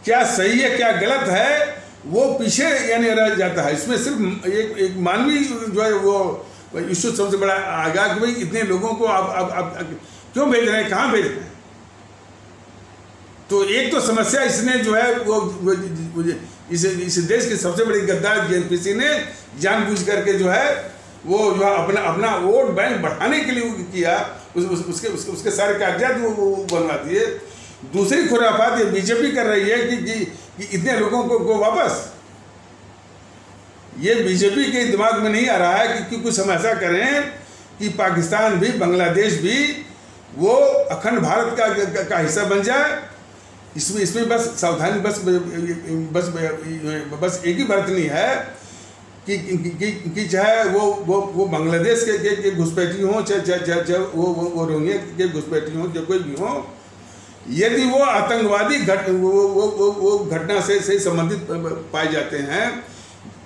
क्या सही है क्या गलत है वो पीछे यानी रह जाता है। इसमें सिर्फ एक मानवीय जो है वो इश्यू सबसे बड़ा आगा कि भाई इतने लोगों को आप क्यों भेज रहे हैं, कहाँ भेज रहे हैं? तो एक तो समस्या इसने जो है वो इस देश के सबसे बड़ी गद्दार जेएनपीसी ने जानबूझ करके जो है वो जो है अपना वोट बैंक बढ़ाने के लिए किया, उसके सारे कागजात वो बनवा दिए। दूसरी खुराफात ये बीजेपी कर रही है कि इतने लोगों को वापस, ये बीजेपी के दिमाग में नहीं आ रहा है कि कुछ हम ऐसा करें कि पाकिस्तान भी, बांग्लादेश भी वो अखंड भारत का हिस्सा बन जाए। इसमें बस सावधानी बस एक ही बरतनी है कि चाहे वो बांग्लादेश के घुसपैठी हों, चाहे वो रोहिंग्या के घुसपैठी हों, जो कोई भी हो, यदि वो आतंकवादी वो घटना से संबंधित पाए जाते हैं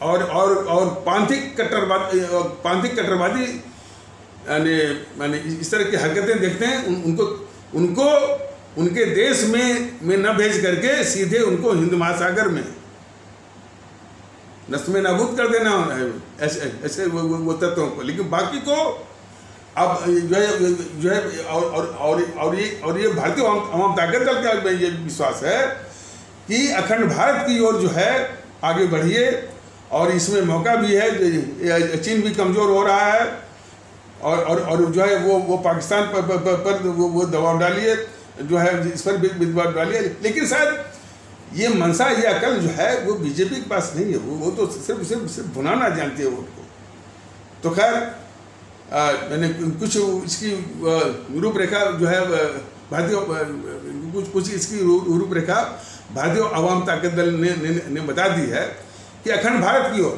और पांथिक कट्टरवादी यानी इस तरह की हरकतें देखते हैं, उनको उनके देश में न भेज करके सीधे उनको हिंद महासागर में नष्ट में नाबूद कर देना है, ऐसे वो तत्वों को। लेकिन बाकी को अब जो है और ये भारतीय आवाम ताकत दल का ये विश्वास है कि अखंड भारत की ओर जो है आगे बढ़िए, और इसमें मौका भी है। चीन भी कमज़ोर हो रहा है और जो है वो पाकिस्तान पर वो दबाव डालिए, जो है इस पर भी दबाव डालिए। लेकिन शायद ये मनसा, ये अकल जो है वो बीजेपी के पास नहीं है। वो तो सिर्फ भुनाना जानती है वोट को। तो खैर मैंने कुछ इसकी रूपरेखा जो है भारतीय कुछ इसकी रूपरेखा भारतीय आवाम ताकत दल ने बता दी है कि अखंड भारत की ओर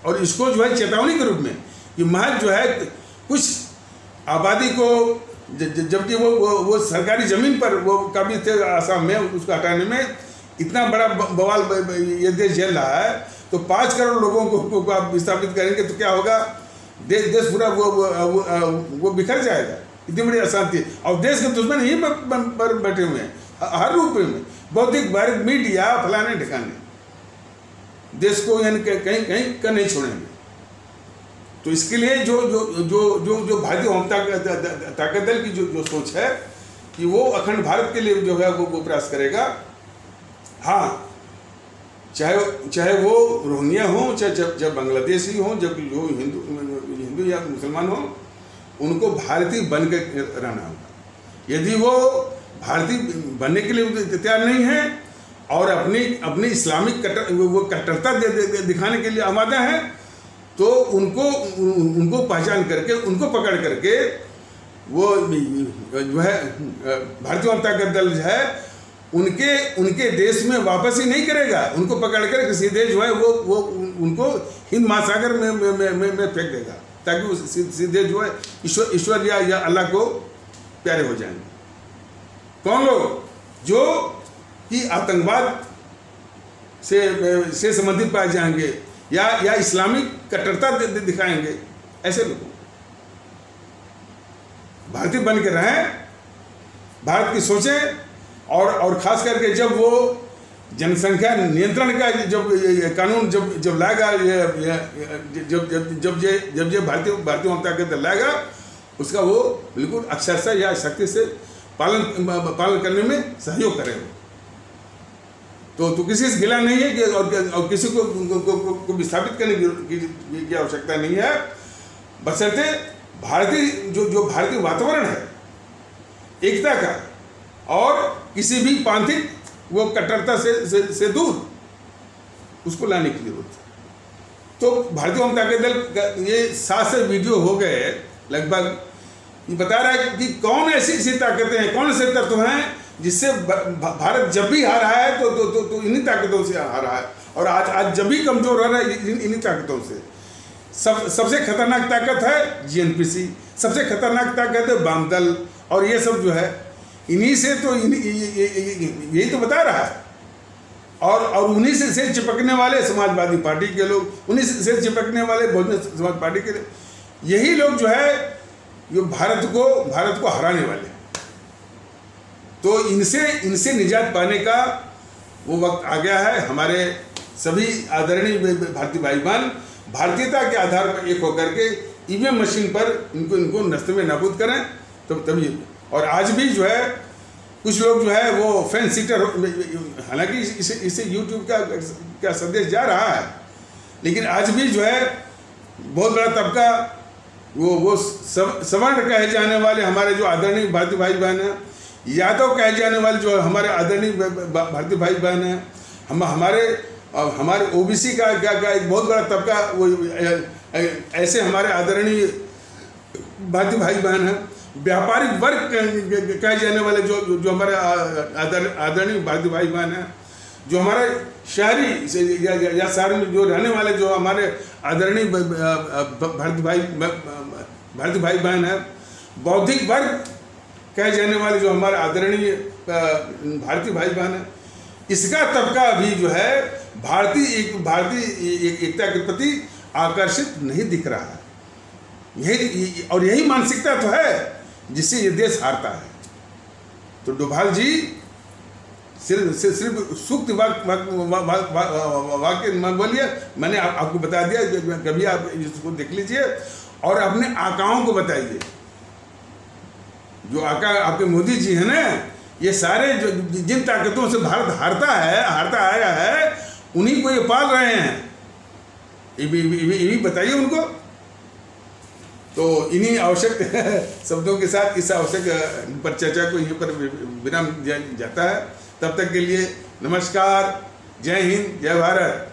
और इसको जो है चेतावनी के रूप में कि महज जो है कुछ आबादी को, जबकि वो सरकारी ज़मीन पर वो काबिज थे आसाम में, उसको हटाने में इतना बड़ा बवाल ये देश झेल रहा है, तो 5 करोड़ लोगों को आप विस्थापित करेंगे तो क्या होगा? देश पूरा वो बिखर जाएगा। इतनी बड़ी अशांति, और देश के दुश्मन यहीं पर बैठे हुए हैं हर रूप में, बौद्धिक भारत मीडिया फलाने ठिकाने, देश को यानी कहीं का नहीं छोड़ेंगे। तो इसके लिए जो भारतीय आवाम ताकत दल की जो सोच है कि वो अखंड भारत के लिए जो है वो प्रयास करेगा। हाँ, चाहे वो रोहिंग्या हो, चाहे बांग्लादेशी हो, जब जो हिंदू या मुसलमान हो, उनको भारतीय बन के रहना होगा। यदि वो भारतीय बनने के लिए तैयार नहीं है और अपनी इस्लामिक कट्टरता दिखाने के लिए आमादा है, तो उनको पहचान करके, उनको पकड़ करके वो जो है भारतीय आवाम ताकत दल जो है उनके देश में वापस ही नहीं करेगा। उनको पकड़ कर सीधे जो है वो उनको हिंद महासागर में फेंक देगा, ताकि वो सीधे जो है ईश्वर या अल्लाह को प्यारे हो जाएंगे। कौन लोग? जो कि आतंकवाद से संबंधित पाए जाएंगे या इस्लामिक कट्टरता दिखाएंगे, ऐसे लोग भारतीय बन के रहें, भारत की सोचें, और खास करके जब वो जनसंख्या नियंत्रण का जब कानून जब लाएगा, जब ये भारतीय आवाम ताकत दल लाएगा, उसका वो बिल्कुल अक्षरशः या शक्ति से पालन करने में सहयोग करेगा। तो किसी से गिला नहीं है कि और किसी को विस्थापित करने की आवश्यकता नहीं है, बशर्ते भारतीय जो भारतीय वातावरण है एकता का और किसी भी पांथिक वो कट्टरता से दूर, उसको लाने की जरूरत है। तो भारतीय आवाम ताकत दल का ये 7 से वीडियो हो गए लगभग, ये बता रहा है कि कौन ऐसी ताकतें हैं, कौन ऐसे तत्व हैं जिससे भारत जब भी हारा है तो इन्हीं ताकतों से हारा है, और आज जब भी कमजोर हो रहा है इन्हीं ताकतों से। सबसे खतरनाक ताकत है जीएनपीसी, सबसे खतरनाक ताकत है वाम दल, और ये सब जो है इन्हीं से, तो यही तो बता रहा है। और उन्हीं से चिपकने वाले समाजवादी पार्टी के लोग, उन्हीं से चिपकने वाले बहुजन समाज पार्टी के, यही लोग जो है जो भारत को हराने वाले। तो इनसे निजात पाने का वो वक्त आ गया है। हमारे सभी आदरणीय भारतीय भाई बहन भारतीयता के आधार पर एक होकर के ईवीएम मशीन पर इनको नस्ते में नाबूद करें, तभी। और आज भी जो है कुछ लोग जो है वो फैन सीटर, हालांकि इसे यूट्यूब का संदेश जा रहा है, लेकिन आज भी जो है बहुत बड़ा तबका वो सवर्ण कहे जाने वाले हमारे जो आदरणीय भारतीय भाई बहन हैं, यादव कहे जाने वाले जो हमारे आदरणीय भारतीय भाई बहन हैं, हमारे ओबीसी का एक बहुत बड़ा तबका, वो ऐसे हमारे आदरणीय भारतीय भाई बहन हैं, व्यापारिक वर्ग कहे जाने वाले जो हमारे आदरणीय भारतीय भाई बहन हैं, जो हमारे शहरी या शहर में जो रहने वाले जो हमारे आदरणीय भारतीय भाई बहन हैं, बौद्धिक वर्ग कहे जाने वाले जो हमारे आदरणीय भारतीय भाई बहन हैं, इसका तबका भी जो है भारतीय एकता के प्रति आकर्षित नहीं दिख रहा है। यही मानसिकता तो है जिससे ये देश हारता है। तो डोभाल जी सिर्फ सूक्त वाक्य बोलिए, मैंने आपको बता दिया, कभी आप इसको देख लीजिए और अपने आकाओं को बताइए। जो आका आपके मोदी जी हैं ना, ये सारे जो जिन ताकतों से भारत हारता आया है, उन्हीं को ये पाल रहे हैं। ये भी बताइए उनको। तो इन्हीं आवश्यक शब्दों के साथ इस आवश्यक पर चर्चा को यहीं पर विराम दिया जाता है। तब तक के लिए नमस्कार, जय हिंद, जय भारत।